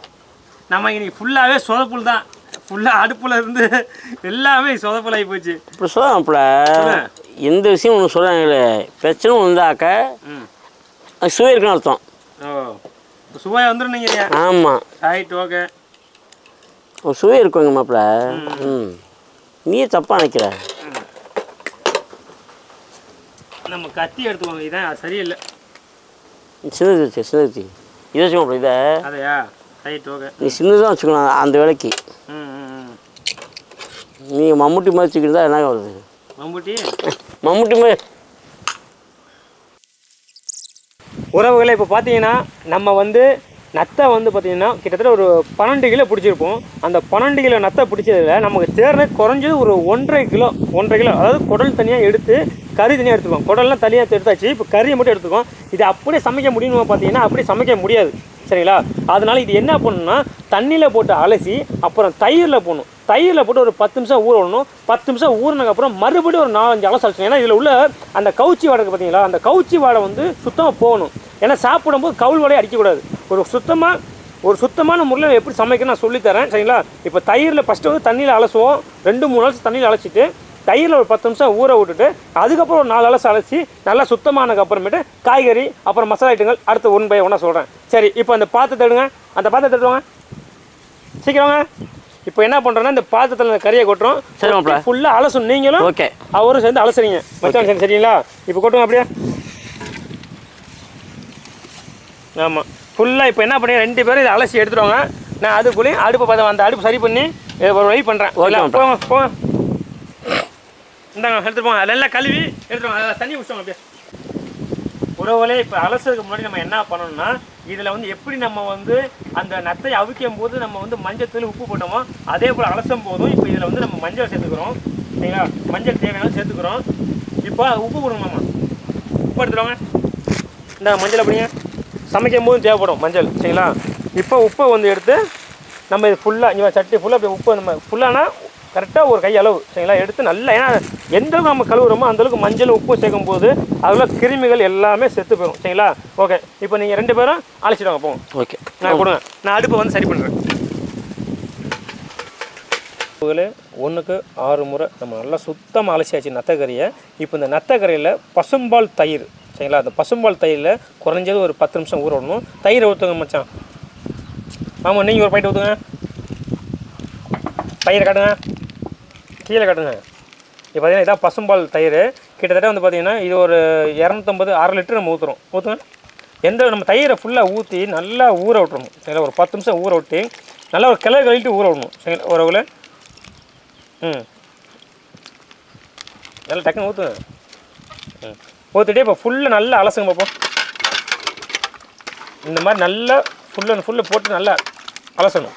நம்ம இன்னைக்கு ஃபுல்லாகவே சொதப்புல் தான், ஃபுல்லாக அடுப்பில் இருந்து எல்லாமே சொதப்புல் ஆகி போச்சு. இப்போ சொல்லப்பல எந்த விஷயம் ஒன்று சொல்கிறாங்களே, பிரச்சனை வந்தாக்க சுவை இருக்குன்னு அர்த்தம். ஓ, சுவையாக வந்துடும் நீங்கள். ஆமாம், ரைட், ஓகே. ஒரு சுவை இருக்குங்க மாப்பிள்ள. நீயே தப்பாக நினைக்கிற. நம்ம கத்தி எடுத்துக்கோங்க, இதான் அது சரியில்லை. சின்னது இதை வச்சு மாப்பிள்ள, இதை அதையா? Right, okay. நீ சின்னதாக வச்சுக்கணும் அந்த வேலைக்கு. நீங்கள் மம்முட்டி மாதிரி வச்சுக்கிட்டு என்ன வருது? மம்முட்டி மாதிரி. உறவுகளை இப்போ பார்த்தீங்கன்னா நம்ம வந்து நத்தை வந்து பார்த்திங்கன்னா கிட்டத்தட்ட ஒரு 12 கிலோ பிடிச்சிருப்போம். அந்த 12 கிலோ நத்தை பிடிச்சதில் நமக்கு தேர்ன குறைஞ்சது ஒரு 1.5 கிலோ, அதாவது குடல் தனியாக எடுத்து கறி தனியாக எடுத்துக்கோம். குடல்லாம் தனியாக எடுத்தாச்சு, இப்போ கறியை மட்டும் எடுத்துக்கோம். இது அப்படியே சமைக்க முடியும்னு பார்த்தீங்கன்னா அப்படியே சமைக்க முடியாது. சரிங்களா? அதனால் இது என்ன பண்ணணும்னா தண்ணியில் போட்டு அலசி அப்புறம் தயிரில் போடணும். தயிரில் போட்டு ஒரு 10 நிமிஷம் ஊற விடணும். 10 நிமிஷம் ஊறினதுக்கப்புறம் மறுபடியும் ஒரு 4-5 அலசு அலசணும். ஏன்னா இதில் உள்ள அந்த கவுச்சி வாடை பார்த்தீங்களா, அந்த கவுச்சி வாடை வந்து சுத்தமாக போகணும். ஏன்னா சாப்பிடும்போது கவுள் வாடையை அடிக்கக்கூடாது. ஒரு சுத்தமான முறையில் எப்படி சமைக்க நான் சொல்லித்தரேன். சரிங்களா? இப்போ தயிரில் ஃபஸ்ட்டு வந்து தண்ணியில் அலசுவோம். 2-3 அலசு தண்ணியில் அலசிட்டு தயிரில் ஒரு 10 நிமிஷம் ஊற விட்டுட்டு அதுக்கப்புறம் ஒரு 4 அலசு அலசி நல்லா சுத்தமானதுக்கு அப்புறமேட்டு காய்கறி அப்புறம் மசாலா ஐட்டங்கள் அடுத்து 1 பை 1 சொல்கிறேன். சரி, இப்போ அந்த பாத்திரத்தை எடுங்க. அந்த பாத்திரத்தை எடுத்துவாங்க சீக்கிரங்க. இப்போ என்ன பண்ணுறோன்னா இந்த பாத்திரத்தில் கறியை கொட்டுறோம். சரி, ஃபுல்லாக அலசணும். நீங்களும் ஓகே, அவரும் சேர்ந்து அலசுறீங்க. மச்சான் சரி, சரிங்களா? இப்போ கொட்டுங்க அப்படியே. ஆமாம், ஃபுல்லாக இப்போ என்ன பண்ணி 2 பேரும் இதை அலசி எடுத்துருவாங்க. நான் அதுக்குள்ளேயும் அடுப்பு பார்த்தேன், அந்த அடுப்பு சரி பண்ணி ஒரு வழி பண்ணுறேன். போங்க போங்க. இந்தாங்க எடுத்துட்டு போங்க. அதெல்லாம் கழுவி எடுத்துட்டு வாங்க. அதில் தண்ணி ஊற்றுவாங்க அப்படியே. உறவுகளே இப்போ அலசுறதுக்கு முன்னாடி நம்ம என்ன பண்ணணும்னா இதில் வந்து எப்படி நம்ம வந்து அந்த நத்தை அவிக்கும் போது நம்ம வந்து மஞ்சள் உப்பு போட்டோமோ அதே போல் அலசும் போதும் இப்போ இதில் வந்து நம்ம மஞ்சள் சேர்த்துக்கிறோம். சரிங்களா? மஞ்சள் தேவையான சேர்த்துக்கிறோம். இப்போ உப்பு போடணுமாம்மா. உப்பு எடுத்துருவாங்க. இந்த மஞ்சள் அப்படிங்க சமைக்கும் போதும் தேவைப்படும் மஞ்சள். சரிங்களா? இப்போ உப்பை வந்து எடுத்து நம்ம இது ஃபுல்லாக இங்கே சட்டி ஃபுல்லாக அப்படி உப்பு நம்ம ஃபுல்லானா கரெக்டாக ஒரு கை அளவு. சரிங்களா? எடுத்து நல்லா, ஏன்னா எந்தளவுக்கு நம்ம கழுவுறோமோ அந்தளவுக்கு மஞ்சள் உப்பு சேர்க்கும் போது அதில் கிருமிகள் எல்லாமே செத்து போயிடும். சரிங்களா? ஓகே, இப்போ நீங்கள் 2 பேரும் அழைச்சிடுவாங்க போங்க. ஓகே, நான் கொடுங்க, நான் அடுப்பை வந்து சரி பண்ணுறேன். 1க்கு 6 முறை நம்ம நல்லா சுத்தமாக அலசியாச்சு நத்தைக்கறியை. இப்போ இந்த நத்தைக்கறியில் பசும்பால் தயிர். சரிங்களா? அந்த பசும்பால் தயிரில் குறைஞ்சது ஒரு 10 நிமிஷம் ஊற விடணும். தயிரை ஊற்றுங்க மச்சான். ஆமாம், நீங்கள் ஒரு பாயிண்ட் ஊற்றுங்க. தயிரை காட்டுங்க, கீழே காட்டுங்க. இப்போ பார்த்தீங்கன்னா இதான் பசும்பால் தயிர். கிட்டத்தட்ட வந்து பார்த்தீங்கன்னா இது ஒரு 250 1/2 லிட்டர் நம்ம ஊற்றுங்க. எந்த நம்ம தயிரை ஃபுல்லாக ஊற்றி நல்லா ஊற விட்டுறணும். சரிங்களா? ஒரு 10 நிமிஷம் ஊற விட்டு நல்லா ஒரு கிளறு கழிட்டு ஊற விடணும். சரிங்களா? ஒரு நல்லா டக்குன்னு ஊற்றுங்க. ஊற்றிட்டு இப்போ ஃபுல்லாக நல்லா அலசுங்க பார்ப்போம். இந்த மாதிரி நல்லா ஃபுல்லு போட்டு நல்லா அலசணும்.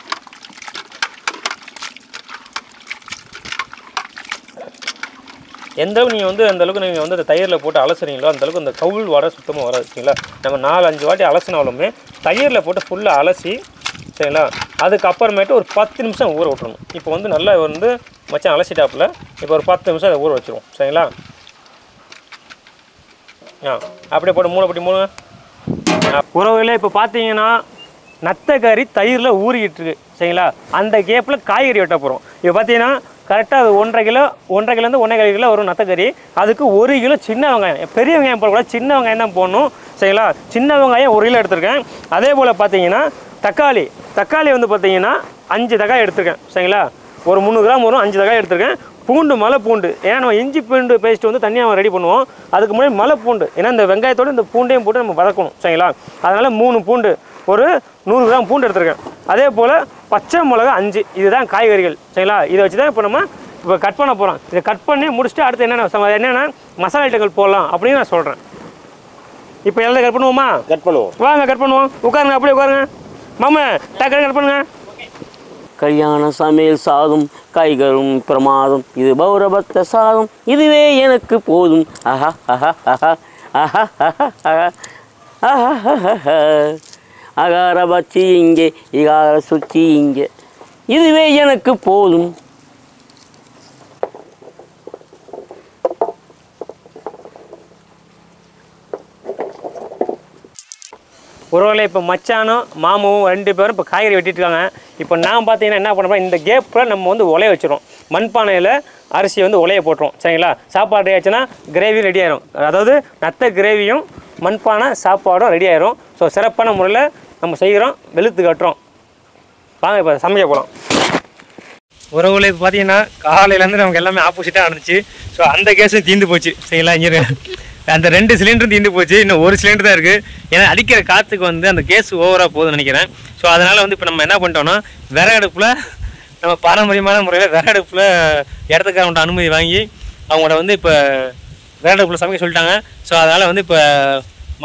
எந்தளவுக்கு நீங்கள் வந்து அந்தளவுக்கு நீங்கள் வந்து அந்த தயிரில் போட்டு அலசுறீங்களோ அந்தளவுக்கு அந்த கவுள் வாடை சுத்தமாக வராது. சரிங்களா? நம்ம 4-5 வாட்டி அலசினாலுமே தயிரில் போட்டு ஃபுல்லாக அலசி, சரிங்களா, அதுக்கப்புறமேட்டு ஒரு 10 நிமிஷம் ஊற விட்டுறணும். இப்போ வந்து நல்லா வந்து மச்சான் அலசிட்டாப்புல இப்போ ஒரு 10 நிமிஷம் அதை ஊற வச்சுருவோம். சரிங்களா? அப்படியே போட்டு மூளைப்பட்டி மூணு உறவுகளே இப்போ பார்த்தீங்கன்னா நத்தைக்கறி தயிரில் ஊறிக்கிட்டு இருக்கு. சரிங்களா? அந்த கேப்பில் காய்கறி வெட்ட போகிறோம். இப்போ பார்த்தீங்கன்னா கரெக்டாக அது 1.5 கிலோலேருந்து 1.25 கிலோ வரும் நத்தைக்கறி. அதுக்கு 1 கிலோ சின்ன வெங்காயம், பெரிய வெங்காயம் போடக்கூடாது, சின்ன வெங்காயம் தான் போடணும். சரிங்களா? சின்ன வெங்காயம் 1 கிலோ எடுத்திருக்கேன். அதே போல் பார்த்தீங்கன்னா தக்காளி வந்து பார்த்தீங்கன்னா 5 தக்காளி எடுத்திருக்கேன். சரிங்களா? ஒரு 300 கிராம் வரும், 5 தக்காளி எடுத்திருக்கேன். பூண்டு, மலை பூண்டு, ஏன்னா நம்ம இஞ்சி பூண்டு பேஸ்ட் வந்து தனியாக ரெடி பண்ணுவோம். அதுக்கு முன்னாடி மலை பூண்டு, ஏன்னா இந்த வெங்காயத்தோடு இந்த பூண்டையும் போட்டு நம்ம வதக்கணும். சரிங்களா? அதனால் 3 பூண்டு, ஒரு 100 கிராம் பூண்டு எடுத்திருக்கேன். அதே போல் பச்சை மிளகா 5. இதுதான் காய்கறிகள். சரிங்களா? இதை வச்சு தான் இப்போ நம்ம கட் பண்ண போகிறோம். இதை கட் பண்ணி முடிச்சுட்டு அடுத்து என்னென்ன மசாலா ஐட்டங்கள் போடலாம் அப்படின்னு நான் சொல்கிறேன். இப்போ எல்லாம் கட் பண்ணுவோமா? கட் பண்ணுவோம், வாங்க கட் பண்ணுவோம். உட்காருங்க, அப்படியே உட்காருங்க மாமா. டக்குனு கட் பண்ணுங்க. கல்யாண சமையல் சாதம், காய்கறும் பிரமாதம், இது பௌரபத்த சாதம், இதுவே எனக்கு போதும். ஆஹா ஆஹா ஆஹா ஆஹா ஆஹா ஆஹா. அகார பச்சி இங்கே, இகார சுச்சி இங்கே, இதுவே எனக்கு போதும். உறவுகளை இப்போ மச்சானும் மாமும் 2 பேரும் இப்போ காய்கறி வெட்டிட்டுருக்காங்க. இப்போ நான் பார்த்தீங்கன்னா என்ன பண்ணுறேன், இந்த கேப்பில் நம்ம வந்து உலைய வச்சிடும். மண்பானையில் அரிசி வந்து உலைய போட்டுரும். சரிங்களா? சாப்பாடு ரெடி ஆச்சுன்னா கிரேவியும் ரெடி ஆயிரும். அதாவது நத்தை கிரேவியும் மண்பானை சாப்பாடும் ரெடி ஆயிரும். ஸோ சிறப்பான முறையில் நம்ம செய்கிறோம், வெளுத்து கட்டுறோம். வாங்க இப்போ சமைக்க போகலாம். உறவுகளை இப்போ பார்த்தீங்கன்னா காலையிலேருந்து நமக்கு எல்லாமே ஆப்போசிட்டாக நடந்துச்சு. ஸோ அந்த கேஸும் தீர்ந்து போச்சு. சரிங்களா? இங்கே அந்த 2 சிலிண்டரும் தீர்ந்து போச்சு. இன்னும் 1 சிலிண்டர் தான் இருக்குது. ஏன்னா அடிக்கிற காற்றுக்கு வந்து அந்த கேஸ் ஓவராக போகுதுன்னு நினைக்கிறேன். ஸோ அதனால் வந்து இப்போ நம்ம என்ன பண்ணிட்டோம்னா விறகு அடுப்பில் நம்ம பாரம்பரியமான முறையில் விறகு அடுப்பில் இடத்துக்காரங்கிட்ட அனுமதி வாங்கி அவங்களோட வந்து இப்போ விறகு அடுப்பில் சமைக்க சொல்லிட்டாங்க. ஸோ அதனால் வந்து இப்போ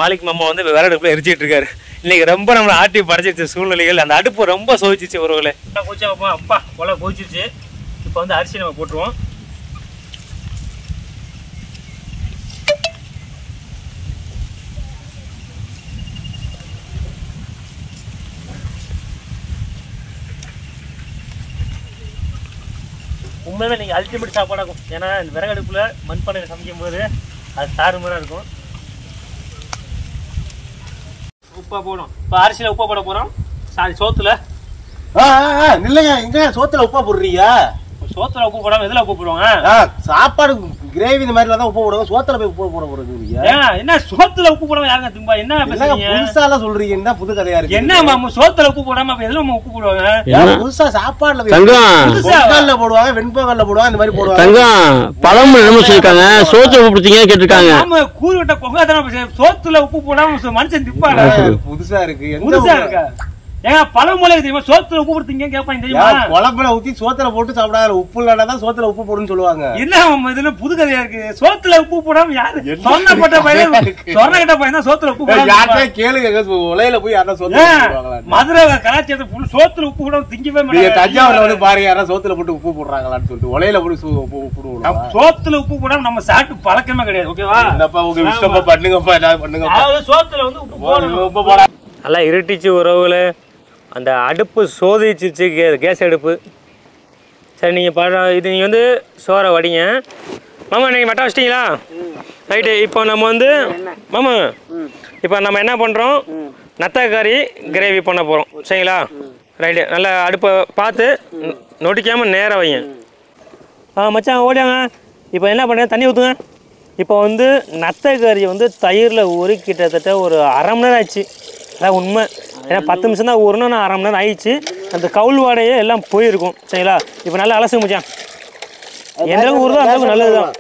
மாலிக் மாமா வந்து இப்போ விறகு அடுப்பில் எரிச்சிட்டு இருக்காரு. இன்றைக்கி ரொம்ப நம்மளை ஆட்டி படைச்சிருச்சு சூழ்நிலைகள். அந்த அடுப்பு ரொம்ப சோதிச்சிச்சு உறவுகளே. கொதிச்சா வைப்போம். அப்பா கொலை கொதிச்சிருச்சு. இப்போ வந்து அரிசி நம்ம போட்டுருவோம். உண்மையிலே நீங்கள் அல்டிமேட் சாப்பாடாகும். ஏன்னா இந்த விறகு அடுப்பில் மண்பானையில் சமைக்கும் போது அது தாறுமாறாக இருக்கும். உப்பா போடும். இப்போ அரிசியில் உப்பா போட போகிறோம். சோத்துல இல்லைங்க, இங்க சோத்துல உப்பா போடுறீங்க? சோத்துல உப்பு போடாமல் எதில் உப்பு போடுவாங்க? சாப்பாடு கிரேவி இந்த மாதிரிலாம் தான் உப்பு போடுவாங்க. சோத்துல போய் உப்பு போட போறீங்க? என்ன சோத்துல உப்பு போடாம யாருங்க திம்பா? என்ன புதுசாலாம் சொல்றீங்க? என்ன புது கதையா இருக்கு? என்ன சோத்துல உப்பு போடாம எதுல உப்பு போடுவாங்க? புதுசா சாப்பாடுல பொங்கல்ல போடுவாங்க, வெண்பொங்கல்ல போடுவாங்க, இந்த மாதிரி போடுவாங்க. பழம் என்ன சொல்லிருக்காங்க, சோத்துல உப்பு பிடிச்சீங்க கேட்டிருக்காங்க. ஆமா, கூறுவிட்ட கொங்கா தான சோத்துல உப்பு போடாம மனுஷன் திப்பாடா. புதுசா இருக்கு. புதுசா இருக்கா? ஏங்க பழமொழி தெரியுமா? சோத்துல உப்பு போடுத்தீங்க கேட்பாங்க தெரியுமா? குழம்புல ஊத்தி சோத்துல போட்டு சாப்பிடாத, உப்பு இல்லைன்னா சோத்துல உப்பு போடுன்னு சொல்லுவாங்க. என்ன இதுல புது கதையா இருக்கு? சோத்துல உப்பு போடாம யாரு சொன்னப்பட்ட பையன் சொன்னகிட்ட பையன் தான் சோத்துல உப்பு போடாம கேளுங்க. உலையில போய் யாரா சோத்துல போடுவாங்களா? மதுரை கலாச்சாரத்தை ஃபுல் சோத்துல உப்பு கூட திங்கவே மாட்டாங்க. தஞ்சாவூர்ல வந்து பாருங்க, யாரா சோத்துல போட்டு உப்பு போடுறாங்களான்னு சொல்லிட்டு உலையில போட்டு உப்பு போடுவோம். சோத்துல உப்பு போடாம நம்ம சாப்பிட்டு பழக்கமே கிடையாது. ஓகேவா? என்னப்பா உங்க இஷ்டமா பண்ணுங்கப்பா, என்ன பண்ணுங்க. சோத்துல வந்து உப்பு போடணும். நல்லா இருட்டிச்சு உறவுகளே. அந்த அடுப்பு சோதிச்சிச்சு, கேஸ் அடுப்பு. சரி நீங்கள் இது நீங்கள் வந்து சோறை வடிங்க. மாமா நீங்கள் மட்டை வச்சிட்டிங்களா? ரைட்டு. இப்போ நம்ம வந்து மாமா இப்போ நம்ம என்ன பண்ணுறோம், நத்தக்கறி கிரேவி பண்ண போகிறோம். சரிங்களா? ரைட்டு. நல்லா அடுப்பை பார்த்து நொடிக்காமல் நேராக வைங்க. மச்சான் ஓடியாங்க. இப்போ என்ன பண்ணுறேன், தண்ணி ஊற்றுங்க. இப்போ வந்து நத்தக்கறி வந்து தயிரில் ஊறி கிட்டத்தட்ட ஒரு அரை மணி நேரம் ஆச்சு. அதான் உண்மை. ஏன்னா 10 நிமிஷம் தான் ஊறணும், நான் அரை மணி நேரம் ஆயிடுச்சு. அந்த கவுள் வாடையே எல்லாம் போயிருக்கும். சரிங்களா? இப்போ நல்லா அலசுங்க மச்சான். எந்த அளவுக்கு ஊறுதோ அந்த அளவுக்கு நல்லது தான்.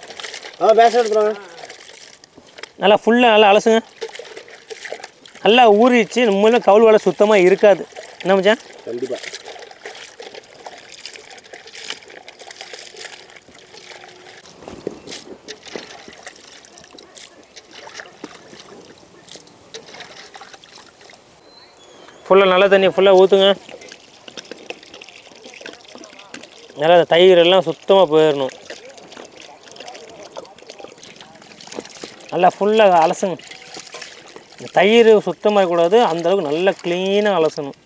நல்லா ஃபுல்லாக நல்லா அலசுங்க. நல்லா ஊறிடுச்சு. நம்மள கவுள் வாடை சுத்தமாக இருக்காது. என்ன மச்சான்? கண்டிப்பாக. ஃபுல்லாக நல்ல தண்ணி ஃபுல்லாக ஊற்றுங்க. நல்லா தயிர் எல்லாம் சுத்தமாக போயிடணும். நல்லா ஃபுல்லாக அலசுங்க. தயிர் சுத்தமாக இருக்கக்கூடாது, அந்தளவுக்கு நல்லா க்ளீனாக அலசணும்.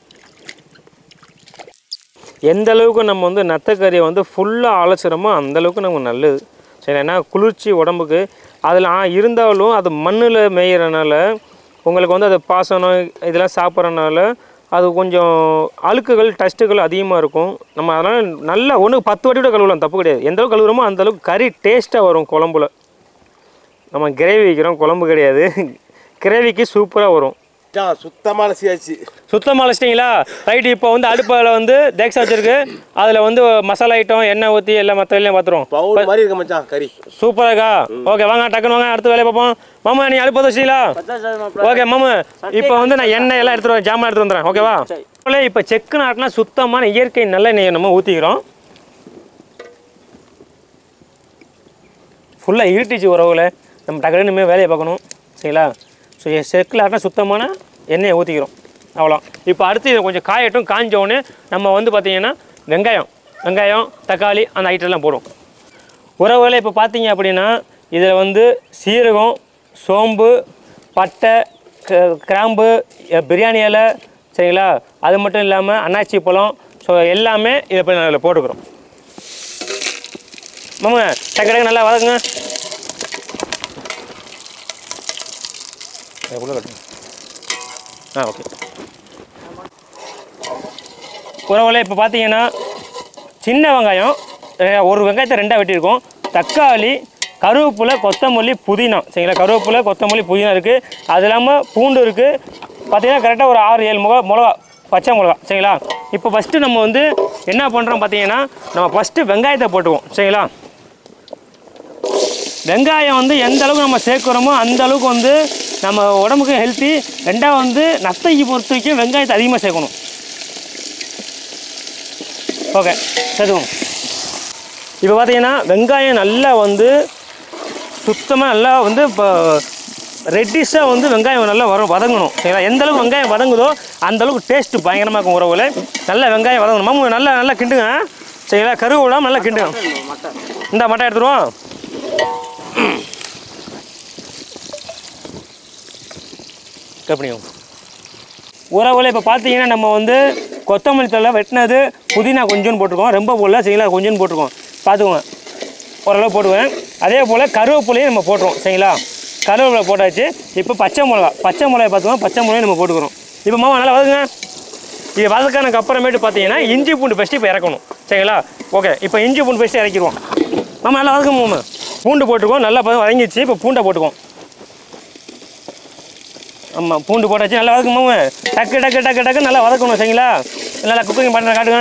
எந்த அளவுக்கு நம்ம வந்து நத்தக்கறியை வந்து ஃபுல்லாக அலசுகிறோமோ அந்தளவுக்கு நமக்கு நல்லது. சரி, ஏன்னா குளிர்ச்சி உடம்புக்கு. அதில் இருந்தாலும் அது மண்ணில் மேயிறனால உங்களுக்கு வந்து அது பாசனம் இதெல்லாம் சாப்பிட்றனால அது கொஞ்சம் அழுக்குகள் டஸ்ட்டுகள் அதிகமாக இருக்கும். நம்ம அதனால் நல்லா ஒன்று 10 வாட்டி கூட கழுவலாம், தப்பு கிடையாது. எந்தளவுக்கு கழுவுறோமோ அந்தளவுக்கு கறி டேஸ்ட்டாக வரும் குழம்புல. நம்ம கிரேவி வைக்கிறோம், குழம்பு கிடையாது. கிரேவிக்கு சூப்பராக வரும். சுத்தமாக அலசியாச்சு. சுத்தமாக அலசிட்டிங்களா? ரைட்டு. இப்போ வந்து அடுப்பில் வந்து தேக்ஸா வச்சுருக்கு. அதில் வந்து மசாலா ஐட்டம் எண்ணெய் ஊற்றி எல்லாம் மற்ற வேலையும் பார்த்துருவோம். பவுல் மாதிரி இருக்க மச்சான் கறி. சூப்பராக இருக்கா? ஓகே வாங்க, டக்குன்னு வாங்க, அடுத்த வேலையை பார்ப்போம். மாமா நீ அடுப்பு வச்சிங்களா? ஓகே மாமா. இப்போ வந்து நான் எண்ணெய் எல்லாம் எடுத்துகிட்டு வரேன், ஜாமான் எடுத்துகிட்டு வந்துடுறேன். ஓகேவா? இப்போ செக்கு நாட்டினா சுத்தமான இயற்கை நல்லெண்ணெயை நம்ம ஊற்றிக்கிறோம். ஃபுல்லாக இருட்டிச்சு உறவுல. நம்ம டக்குன்னு இனிமேல் வேலையை பார்க்கணும். சரிங்களா? ஸோ செக்கில் ஆட்டினா சுத்தமான எண்ணெயை ஊற்றிக்கிறோம். அவ்வளோ. இப்போ அடுத்து இதை கொஞ்சம் காயட்டும். காஞ்சோடனே நம்ம வந்து பார்த்திங்கன்னா வெங்காயம் தக்காளி அந்த ஐட்டம்லாம் போடும். உறவுகளை இப்போ பார்த்தீங்க அப்படின்னா இதில் வந்து சீரகம், சோம்பு, பட்டை, கிராம்பு, பிரியாணி இலை, சரிங்களா? அது மட்டும் இல்லாமல் அன்னாச்சி பழம், ஸோ எல்லாமே இதை போய் அதில் போட்டுக்கிறோம். மாமா டக்கு நல்லா வதக்குங்க. ஓகே. உறவுகளே இப்போ பார்த்தீங்கன்னா சின்ன வெங்காயம் ஒரு வெங்காயத்தை 2ஆக வெட்டியிருக்கோம். தக்காளி, கருவேப்பிலை, கொத்தமல்லி, புதினா. சரிங்களா? கருவேப்பிலை, கொத்தமல்லி, புதினா இருக்குது. அது இல்லாமல் பூண்டு இருக்குது. பார்த்தீங்கன்னா கரெக்டாக ஒரு 6-7 மிளகா, பச்சை மிளகா. சரிங்களா? இப்போ ஃபஸ்ட்டு நம்ம வந்து என்ன பண்ணுறோம் பார்த்தீங்கன்னா, நம்ம ஃபஸ்ட்டு வெங்காயத்தை போட்டுக்குவோம். சரிங்களா? வெங்காயம் வந்து எந்த அளவுக்கு நம்ம சேர்க்குறோமோ அந்த அளவுக்கு வந்து நம்ம உடம்புக்கு ஹெல்த்தி. ரெண்டாவது வந்து நத்தைக்கு பொறுத்த வரைக்கும் வெங்காயத்தை அதிகமாக சேர்க்கணும். ஓகே சேர்த்துவோம். இப்போ பார்த்தீங்கன்னா வெங்காயம் நல்லா வந்து சுத்தமாக நல்லா வந்து இப்போ ரெட்டிஷாக வந்து வெங்காயம் நல்லா வதங்கணும். சரிங்களா? எந்த அளவுக்கு வெங்காயம் வதங்குதோ அந்தளவுக்கு டேஸ்ட்டு பயங்கரமாக இருக்கும் உறவுல. நல்லா வெங்காயம் வதங்கணும். மாமு நல்லா கிண்டுங்க. சரிங்களா? கருவு விடாமல் நல்லா கிண்டுங்க. இந்த மட்டை எடுத்துருவோம். உறவுல இப்போ பார்த்தீங்கன்னா நம்ம வந்து கொத்தமல்லி தழை வெட்டினது, புதினா கொஞ்சோன்னு போட்டிருக்கோம். ரொம்ப போடல. சரிங்களா? கொஞ்சோன்னு போட்டிருக்கோம். பார்த்துக்கோங்க, ஓரளவு போடுவேன். அதே போல் கருவேப்பிலையும் நம்ம போட்டுருவோம். சரிங்களா? கருவேப்பிலை போட்டாச்சு. இப்போ பச்சை மிளகாய் பார்த்துக்கோங்க. பச்சை மிளகாய் நம்ம போட்டுக்கிறோம். இப்போ மாமா நல்லா வதக்குங்க. இது வதக்கினதுக்கு அப்புறமேட்டு பார்த்தீங்கன்னா இஞ்சி பூண்டு பேஸ்ட்டு இப்போ இறக்கணும். சரிங்களா? ஓகே. இப்போ இஞ்சி பூண்டு பேஸ்ட்டு இறக்கிடுவோம். மாமா நல்லா வதக்கும். மாமா பூண்டு போட்டுக்குவோம். நல்லா வதங்கிடுச்சு. இப்போ பூண்டை போட்டுக்குவோம். ஆமாம், பூண்டு போட்டாச்சு. நல்லா வதக்குமாங்க. டக்கு நல்லா வதக்கணும். சரிங்களா? நல்லா குக்கிங் பண்ண காட்டுங்க.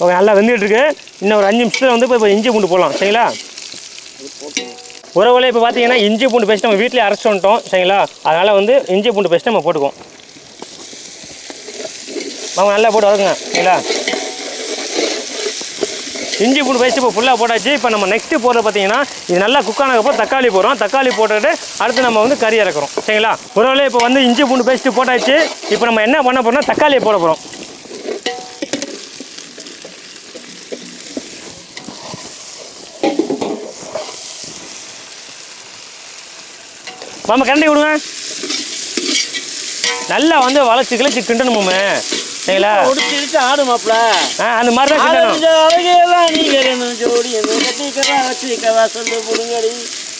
ஓகே, நல்லா வெந்துகிட்டு இருக்கு. இன்னும் ஒரு 5 நிமிஷத்தில் வந்து இப்போ இஞ்சி பூண்டு போடலாம். சரிங்களா? உறவுகளே இப்போ பார்த்தீங்கன்னா இஞ்சி பூண்டு பேஸ்ட் நம்ம வீட்டிலே அரைச்சிட்டு வந்துட்டோம். சரிங்களா? அதனால் வந்து இஞ்சி பூண்டு பேஸ்ட் நம்ம போட்டுக்குவோம். நம்ம நல்லா போட்டு வதக்குங்க. சரிங்களா? இஞ்சி பூண்டு பேஸ்ட் இப்போ ஃபுல்லாக போட்டாச்சு. இப்போ நம்ம நெக்ஸ்ட்டு போடுறது பார்த்தீங்கன்னா இது நல்லா குக் ஆனதுக்கப்புறம் தக்காளி போடுறோம். தக்காளி போட்டுட்டு அடுத்து நம்ம வந்து கறி இறக்குறோம். சரிங்களா? உறவுகளே இப்போ வந்து இஞ்சி பூண்டு பேஸ்ட்டு போட்டாச்சு. இப்போ நம்ம என்ன பண்ண போகிறோம்னா தக்காளியை போட போகிறோம். மாமா கரண்டி விடுங்க. நல்லா வந்து வளைச்சி கிளச்சி கிண்டணுமே. சரிங்களா? ஒடிச்சிட்டு ஆடு மாப்பிள. அந்த மாதிரி தான் கிண்டணும்.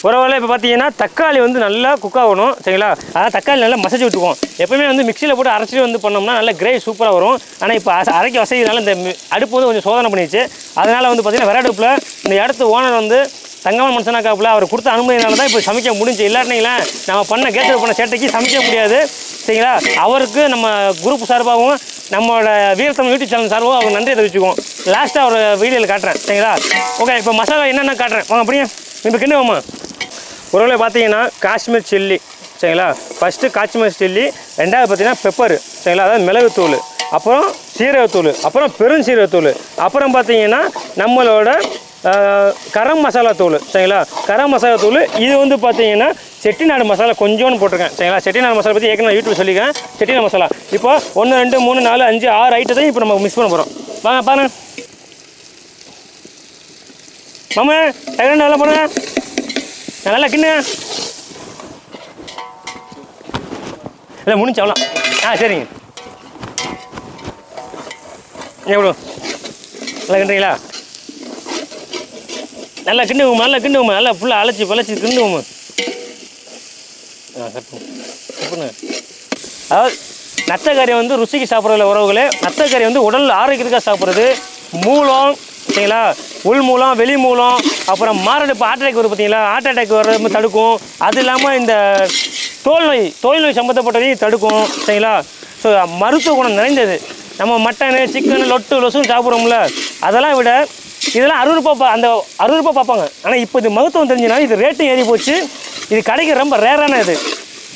உறவுகளே இப்போ பார்த்தீங்கன்னா தக்காளி வந்து நல்லா குக் ஆகணும். சரிங்களா? அதான் தக்காளி நல்லா மசைச்சு விட்டுக்குவோம். எப்பவுமே வந்து மிக்சியில் போட்டு அரைச்சிட்டு வந்து பண்ணோம்னா நல்லா கிரேவி சூப்பராக வரும். ஆனால் இப்போ அரைக்க வசதினால இந்த அடுப்பு வந்து கொஞ்சம் சோதனை பண்ணிடுச்சு. அதனால் வந்து பார்த்தீங்கன்னா விறகடுப்பில் இந்த இடத்து ஓனர் வந்து தங்கமான மனுஷனாக்காப்புல அவர் கொடுத்த அனுமதினால தான் இப்போ சமைக்க முடிஞ்சு. இல்லாட்டினீங்களா நம்ம பண்ண கேஸ் பண்ண சேட்டைக்கு சமைக்க முடியாது. சரிங்களா? அவருக்கு நம்ம குரூப் சார்பாகவும் நம்மளோட வீரத்தமிழ் யூடியூப் சேனல் சார்பாகவும் அவர் நன்றியை தெரிவிச்சுக்குவோம். லாஸ்ட்டாக ஒரு வீடியோவில் காட்டுறேன். சரிங்களா? ஓகே, இப்போ மசாலா என்னென்ன காட்டுறேன் வாங்க. அப்படியே இப்போ கிண்டுவோம்மா. ஒருவேளை பார்த்தீங்கன்னா காஷ்மீர் சில்லி. சரிங்களா? ஃபஸ்ட்டு காஷ்மீர் சில்லி, ரெண்டாவது பார்த்தீங்கன்னா பெப்பரு. சரிங்களா? அதாவது மிளகுத்தூள், அப்புறம் சீரகத்தூள், அப்புறம் பெருஞ்சீரகத்தூள், அப்புறம் பார்த்தீங்கன்னா நம்மளோட கரம் மசாலா தூள். சரிங்களா? கரம் மசாலா தூள் இது வந்து பார்த்தீங்கன்னா செட்டிநாடு மசாலா கொஞ்சோன்னு போட்டிருக்கேன். சரிங்களா? செட்டிநாடு மசாலா பற்றி ஏற்கனவே யூடியூப் சொல்லிக்கிறேன். செட்டிநாடு மசாலா இப்போ 1 2 3 4 5 6 ஐட்டத்தையும் இப்போ நம்ம மிக்ஸ் பண்ண போகிறோம். வாங்க பாருங்க மாமா, டக்குனு நல்லா போடுங்க. நல்லா கிண்ணு இல்லை முடிஞ்சு அவ்வளோ. சரிங்க. எவ்வளோ நல்லா கிண்டுறீங்களா? நல்லா கிண்டுவோம், நல்லா கிண்டுவோம், நல்லா ஃபுல்லாக அழைச்சி பழச்சி கிண்டுவோம். கட்டுங்க. அதாவது நத்தக்கறி வந்து ருசிக்கு சாப்பிட்றதுல உறவுகளே, நத்தக்கறி வந்து உடல் ஆரோக்கியத்துக்காக சாப்பிட்றது. மூலம் சரிங்களா? உள் மூலம், வெளி மூலம், அப்புறம் மாரடைப்பு, ஹார்ட் அட்டாக் வரும் பார்த்தீங்களா? ஹார்ட் அட்டாக் வர தடுக்கும். அது இல்லாமல் இந்த தோல் நோய் சம்மந்தப்பட்டதையும் தடுக்கும். சரிங்களா? ஸோ மருத்துவ குணம் நிறைந்தது. நம்ம மட்டனு, சிக்கனு, லொசுன்னு சாப்பிட்றோம்ல, அதெல்லாம் விட இதெல்லாம் 60 ரூபா, அந்த 60 ரூபா பார்ப்பாங்க. ஆனால் இப்போ இது மருத்துவம் தெரிஞ்சுனாலும் இது ரேட்டும் ஏறி போச்சு. இது கடைக்கு ரொம்ப ரேரான இது.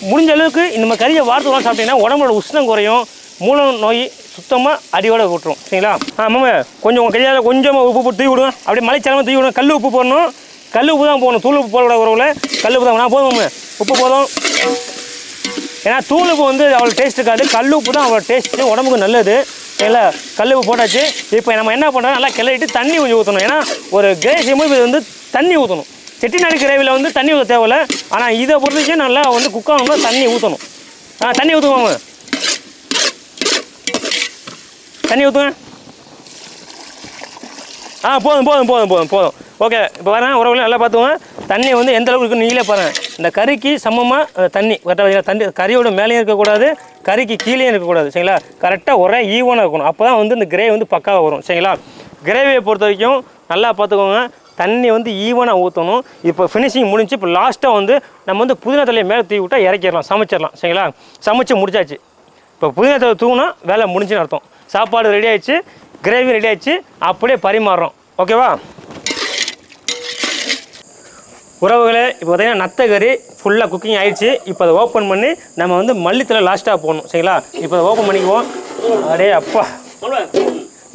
முடிஞ்ச அளவுக்கு இந்த கறியை வாரத்துலாம் சாப்பிட்டீங்கன்னா உடம்போட உஷ்ணம் குறையும், மூல நோய் சுத்தமாக அடியோட விட்டுரும். சரிங்களா? ஆமாம், கொஞ்சம் உங்கள் கையால் கொஞ்சமாக உப்பு போட்டு தூவி விடுங்க. அப்படியே மலைச்சாலமாக தூவி விடுங்க. கல் உப்பு போடணும். கல் உப்பு தான் போடணும், தூள் உப்பு போடக்கூடாது உறவுல. கல் உப்பு தான். நான் போதும், உப்பு போதும். ஏன்னா தூள் உப்பு வந்து அவ்வளோ டேஸ்ட் இருக்காது. கல் உப்பு தான் அவ்வளோ டேஸ்ட்டு, உடம்புக்கு நல்லது. சரிங்களா? கல் உப்பு போட்டாச்சு. இப்போ நம்ம என்ன பண்ணுறோம், நல்லா கிளறிட்டு தண்ணி கொஞ்சம் ஊற்றணும். ஏன்னா ஒரு கிரேவி செய்யும்போது இது வந்து தண்ணி ஊற்றணும். செட்டிநாடு கிரேவியில் வந்து தண்ணி ஊற்ற தேவையில்ல. ஆனால் இதை பொறுத்தவரைக்கும் நல்லா வந்து குக் ஆகணும்னா தண்ணி ஊற்றணும். தண்ணி ஊற்றுவாங்க, தண்ணி ஊற்றுங்க. போதும் போதும் போதும் போதும் போதும். ஓகே, இப்போ வரேன் உறவுகளை நல்லா பார்த்துவோங்க. தண்ணி வந்து எந்த அளவுக்கு இருக்குன்னு நீங்களே பாருங்கள். இந்த கறிக்கு சமமாக தண்ணி கரெக்டாக தண்ணி கறியோட மேலேயும் இருக்கக்கூடாது, கறிக்கு கீழேயும் இருக்கக்கூடாது. சரிங்களா? கரெக்டாக ஒரே ஈவனாக இருக்கணும். அப்போ தான் வந்து இந்த கிரேவி வந்து பக்காவாக வரும். சரிங்களா? கிரேவியை பொறுத்த வரைக்கும் நல்லா பார்த்துக்கோங்க. தண்ணி வந்து ஈவனாக ஊற்றணும். இப்போ ஃபினிஷிங் முடிஞ்சு. இப்போ லாஸ்ட்டாக வந்து நம்ம வந்து புதினா தலையை மேலே தூவி விட்டால் இறக்கிடலாம், சமைச்சிடலாம். சரிங்களா? சமைச்சு முடிச்சாச்சு. இப்போ புதினா தலை தூவினா வேலை முடிஞ்சுன்னு அர்த்தம். சாப்பாடு ரெடி ஆகிடுச்சு, கிரேவி ரெடி ஆகிடுச்சு. அப்படியே பரிமாறுறோம். ஓகேவா உறவுகளே? இப்போ பார்த்தீங்கன்னா நத்தக்கறி ஃபுல்லாக குக்கிங் ஆகிடுச்சு. இப்போ அதை ஓப்பன் பண்ணி நம்ம வந்து மல்லித்தலை லாஸ்ட்டாக போடணும். சரிங்களா? இப்போ அதை ஓப்பன் பண்ணிக்குவோம். அப்படியே அப்பா,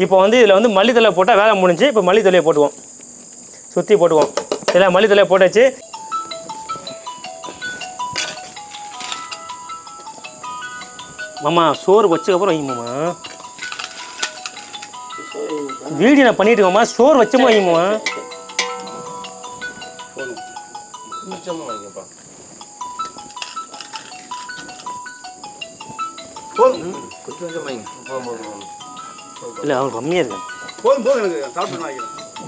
இப்போ வந்து இதில் வந்து மல்லித்தலை போட்டால் வேலை முடிஞ்சு. இப்போ மல்லித்தலையை போட்டுவோம், சுற்றி போட்டுவோம். இல்லை மல்லித்தலையை போட்டாச்சு. மாமா சோறு வச்சதுக்கப்புறம் வைங்கம்மா. வீடியோ நான் பண்ணிட்டு இருக்கோம்மா. சோறு வச்சோமா வைங்கம்மா. இல்லை அவன் கம்மியாக இருக்கு.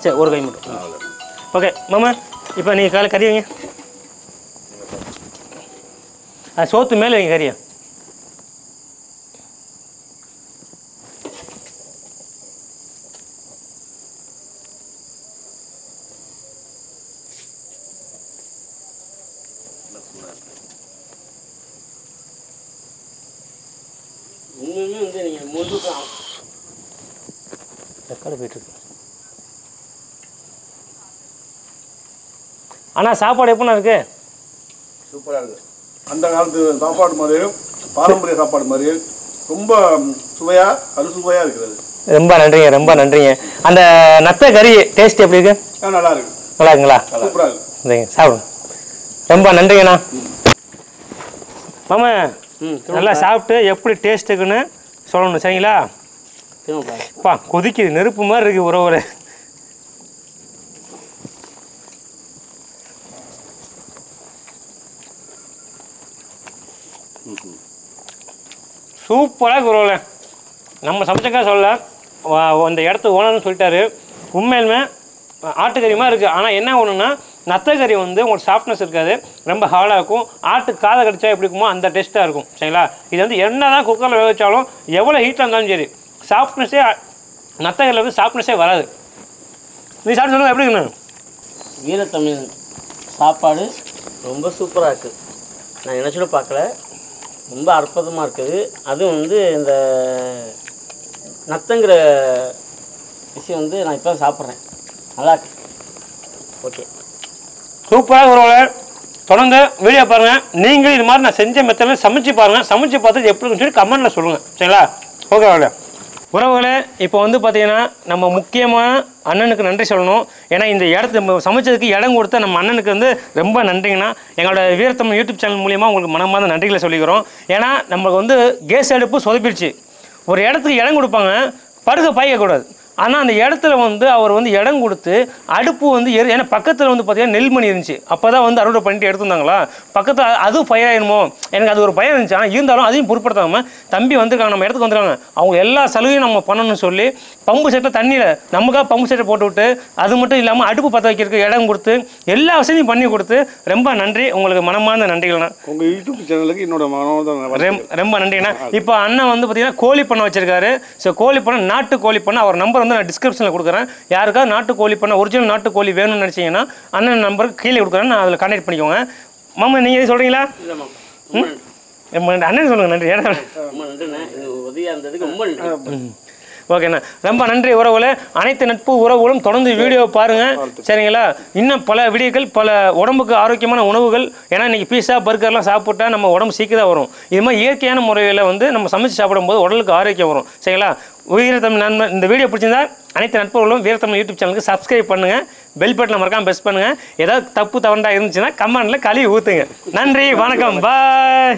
சரி, ஒரு கை மட்டும். ஓகே மாமா, இப்போ நீங்கள் காலை கறி வைங்க. சோத்து மேலே வைங்க கறியா. இன்னுமே வந்து நீங்கள் முழுக்க ரெக்கார்டு போயிட்டுருக்கு. ஆனால் சாப்பாடு எப்படிண்ணா இருக்குது? சூப்பராக இருக்குது. அந்த காலத்து சாப்பாடு மாதிரியும் பாரம்பரிய சாப்பாடு மாதிரியும் ரொம்ப சுவையாக அறுசுவையாக இருக்கிறது. ரொம்ப நன்றிங்க, ரொம்ப நன்றிங்க. அந்த நத்த கறி டேஸ்ட் எப்படி இருக்கு? நல்லா இருக்கு. நல்லா இருக்குங்களா? சூப்பராக இருக்கு. சரிங்க, சாப்பிடுங்க. ரொம்ப நன்றிங்கண்ணா. மாமா நல்லா சாப்பிட்டு எப்படி டேஸ்ட் இருக்குன்னு சொல்லணும், சரிங்களா? பா கொதிக்குது, நெருப்பு மாதிரி இருக்கு உறவுல. சூப்பராக உறவுல. நம்ம சமைச்சக்கா சொல்ல அந்த இடத்து ஓனர்னு சொல்லிட்டாரு. உண்மையிலுமே ஆட்டுக்கறிமாக இருக்குது. ஆனால் என்ன ஒன்றுன்னா நத்தக்கறி வந்து உங்களுக்கு சாஃப்ட்னஸ் இருக்காது, ரொம்ப ஹார்டாக இருக்கும். ஆட்டு காதை கடிச்சா எப்படி இருக்குமோ அந்த டேஸ்ட்டாக இருக்கும், சரிங்களா? இது வந்து என்ன தான் குக்கரில் வேக வச்சாலும் எவ்வளோ ஹீட்டாக இருந்தாலும் சரி சாஃப்ட்னஸே நத்தக்கறியில் வந்து சாஃப்ட்னஸே வராது. நீ சாப்பிட்டு சொல்லுங்கள் எப்படி இருக்குண்ணா? வீரத்தமிழ் சாப்பாடு ரொம்ப சூப்பராக இருக்குது. நான் நினச்சிட பார்க்கல, ரொம்ப அற்புதமாக இருக்குது. அதுவும் வந்து இந்த நத்தங்கிற விஷயம் வந்து நான் இப்போ சாப்பிட்றேன், நல்லா இருக்கு. ஓகே, சூப்பராக உறவுல. தொடர்ந்து வீடியோ பாருங்கள். நீங்களும் இது மாதிரி நான் செஞ்ச மெத்தடில் சமைச்சு பாருங்கள். சமைச்சு பார்த்துட்டு எப்படி இருக்குன்னு சொல்லி கமெண்ட்டில் சொல்லுங்கள், சரிங்களா? ஓகே உறவுல. உறவுகளே, இப்போ வந்து பார்த்தீங்கன்னா நம்ம முக்கியமான அண்ணனுக்கு நன்றி சொல்லணும். ஏன்னா இந்த இடத்து நம்ம சமைச்சதுக்கு இடம் கொடுத்த நம்ம அண்ணனுக்கு வந்து ரொம்ப நன்றிங்கண்ணா. எங்களோட வீரத்தமிழ் யூடியூப் சேனல் மூலிமா உங்களுக்கு மனமார்ந்த நன்றிகளை சொல்லிக்கிறோம். ஏன்னா நம்மளுக்கு வந்து கேஸ் அடுப்பு சொதப்பிடுச்சு. ஒரு இடத்துக்கு இடம் கொடுப்பாங்க, படுகை பாய்க்கக்கூடாது. ஆனால் அந்த இடத்துல வந்து அவர் வந்து இடம் கொடுத்து அடுப்பு வந்து ஏன்னா பக்கத்தில் வந்து பார்த்தீங்கன்னா நெல்மணி இருந்துச்சு. அப்போ தான் வந்து அறுவடை பண்ணிட்டு எடுத்துருந்தாங்களா, பக்கத்தில் அதுவும் ஃபயர் ஆயிடுமோ எனக்கு அது ஒரு பயம் இருந்துச்சு. ஆனால் இருந்தாலும் அதையும் பொருட்படுத்தாமல் தம்பி வந்திருக்காங்க, நம்ம இடத்துக்கு வந்துருக்காங்க, அவங்க எல்லா சலுகையும் நம்ம பண்ணணும்னு சொல்லி பம்பு செட்டில் தண்ணியில் நமக்காக பம்பு செட்டை போட்டு விட்டு அது மட்டும் இல்லாமல் அடுப்பு பற்ற வைக்கிறதுக்கு இடம் கொடுத்து எல்லா வசதியும் பண்ணி கொடுத்து ரொம்ப நன்றி. உங்களுக்கு மனமார்ந்த நன்றிகள்ண்ணா. உங்கள் யூடியூப் சேனலுக்கு என்னோட ரொம்ப நன்றிங்கண்ணா. இப்போ அண்ணன் வந்து பார்த்தீங்கன்னா கோழி பண்ணை வச்சிருக்காரு. ஸோ கோழி பண்ணை, நாட்டு கோழி பண்ணை. அவர் நம்பர் வந்து நான் டிஸ்கிரிப்ஷனில் கொடுக்குறேன். யாருக்காவது நாட்டு கோழி பண்ணை, ஒரிஜினல் நாட்டு கோழி வேணும்னு நினச்சிங்கன்னா அண்ணன் நம்பருக்கு கீழே கொடுக்குறேன், நான் அதில் கான்டாக்ட் பண்ணிக்கோங்க. மாமா நீங்கள் எது சொல்கிறீங்களா? அண்ணன் சொல்லுங்கள். நன்றி. ரொம்ப நன்றிண்ணே, உதவியாக இருந்ததுக்கு ரொம்ப நன்றி. ஓகேண்ணா, ரொம்ப நன்றி உறவுகளே. அனைத்து நட்பு உறவுகளும் தொடர்ந்து வீடியோவை பாருங்கள், சரிங்களா? இன்னும் பல வீடியோக்கள், பல உடம்புக்கு ஆரோக்கியமான உணவுகள். ஏன்னா இன்றைக்கி பீஸா பர்கர்லாம் சாப்பிட்டா நம்ம உடம்பு சீக்கிரம் வரும். இது மாதிரி இயற்கையான முறையில் வந்து நம்ம சமைச்சு சாப்பிடும்போது உடலுக்கு ஆரோக்கியம் வரும், சரிங்களா? வீரத்தமிழ் நண்பன் இந்த வீடியோ பிடிச்சிருந்தா அனைத்து நட்புகளும் வீரத்தமிழ் யூடியூப் சேனலுக்கு சப்ஸ்கிரைப் பண்ணுங்கள், பெல் பட்டனை மறக்காமல் ப்ரெஸ் பண்ணுங்கள். ஏதாவது தப்பு தவறாக இருந்துச்சுன்னா கமெண்ட்டில் கழுவி ஊற்றுங்க. நன்றி, வணக்கம், பாய்.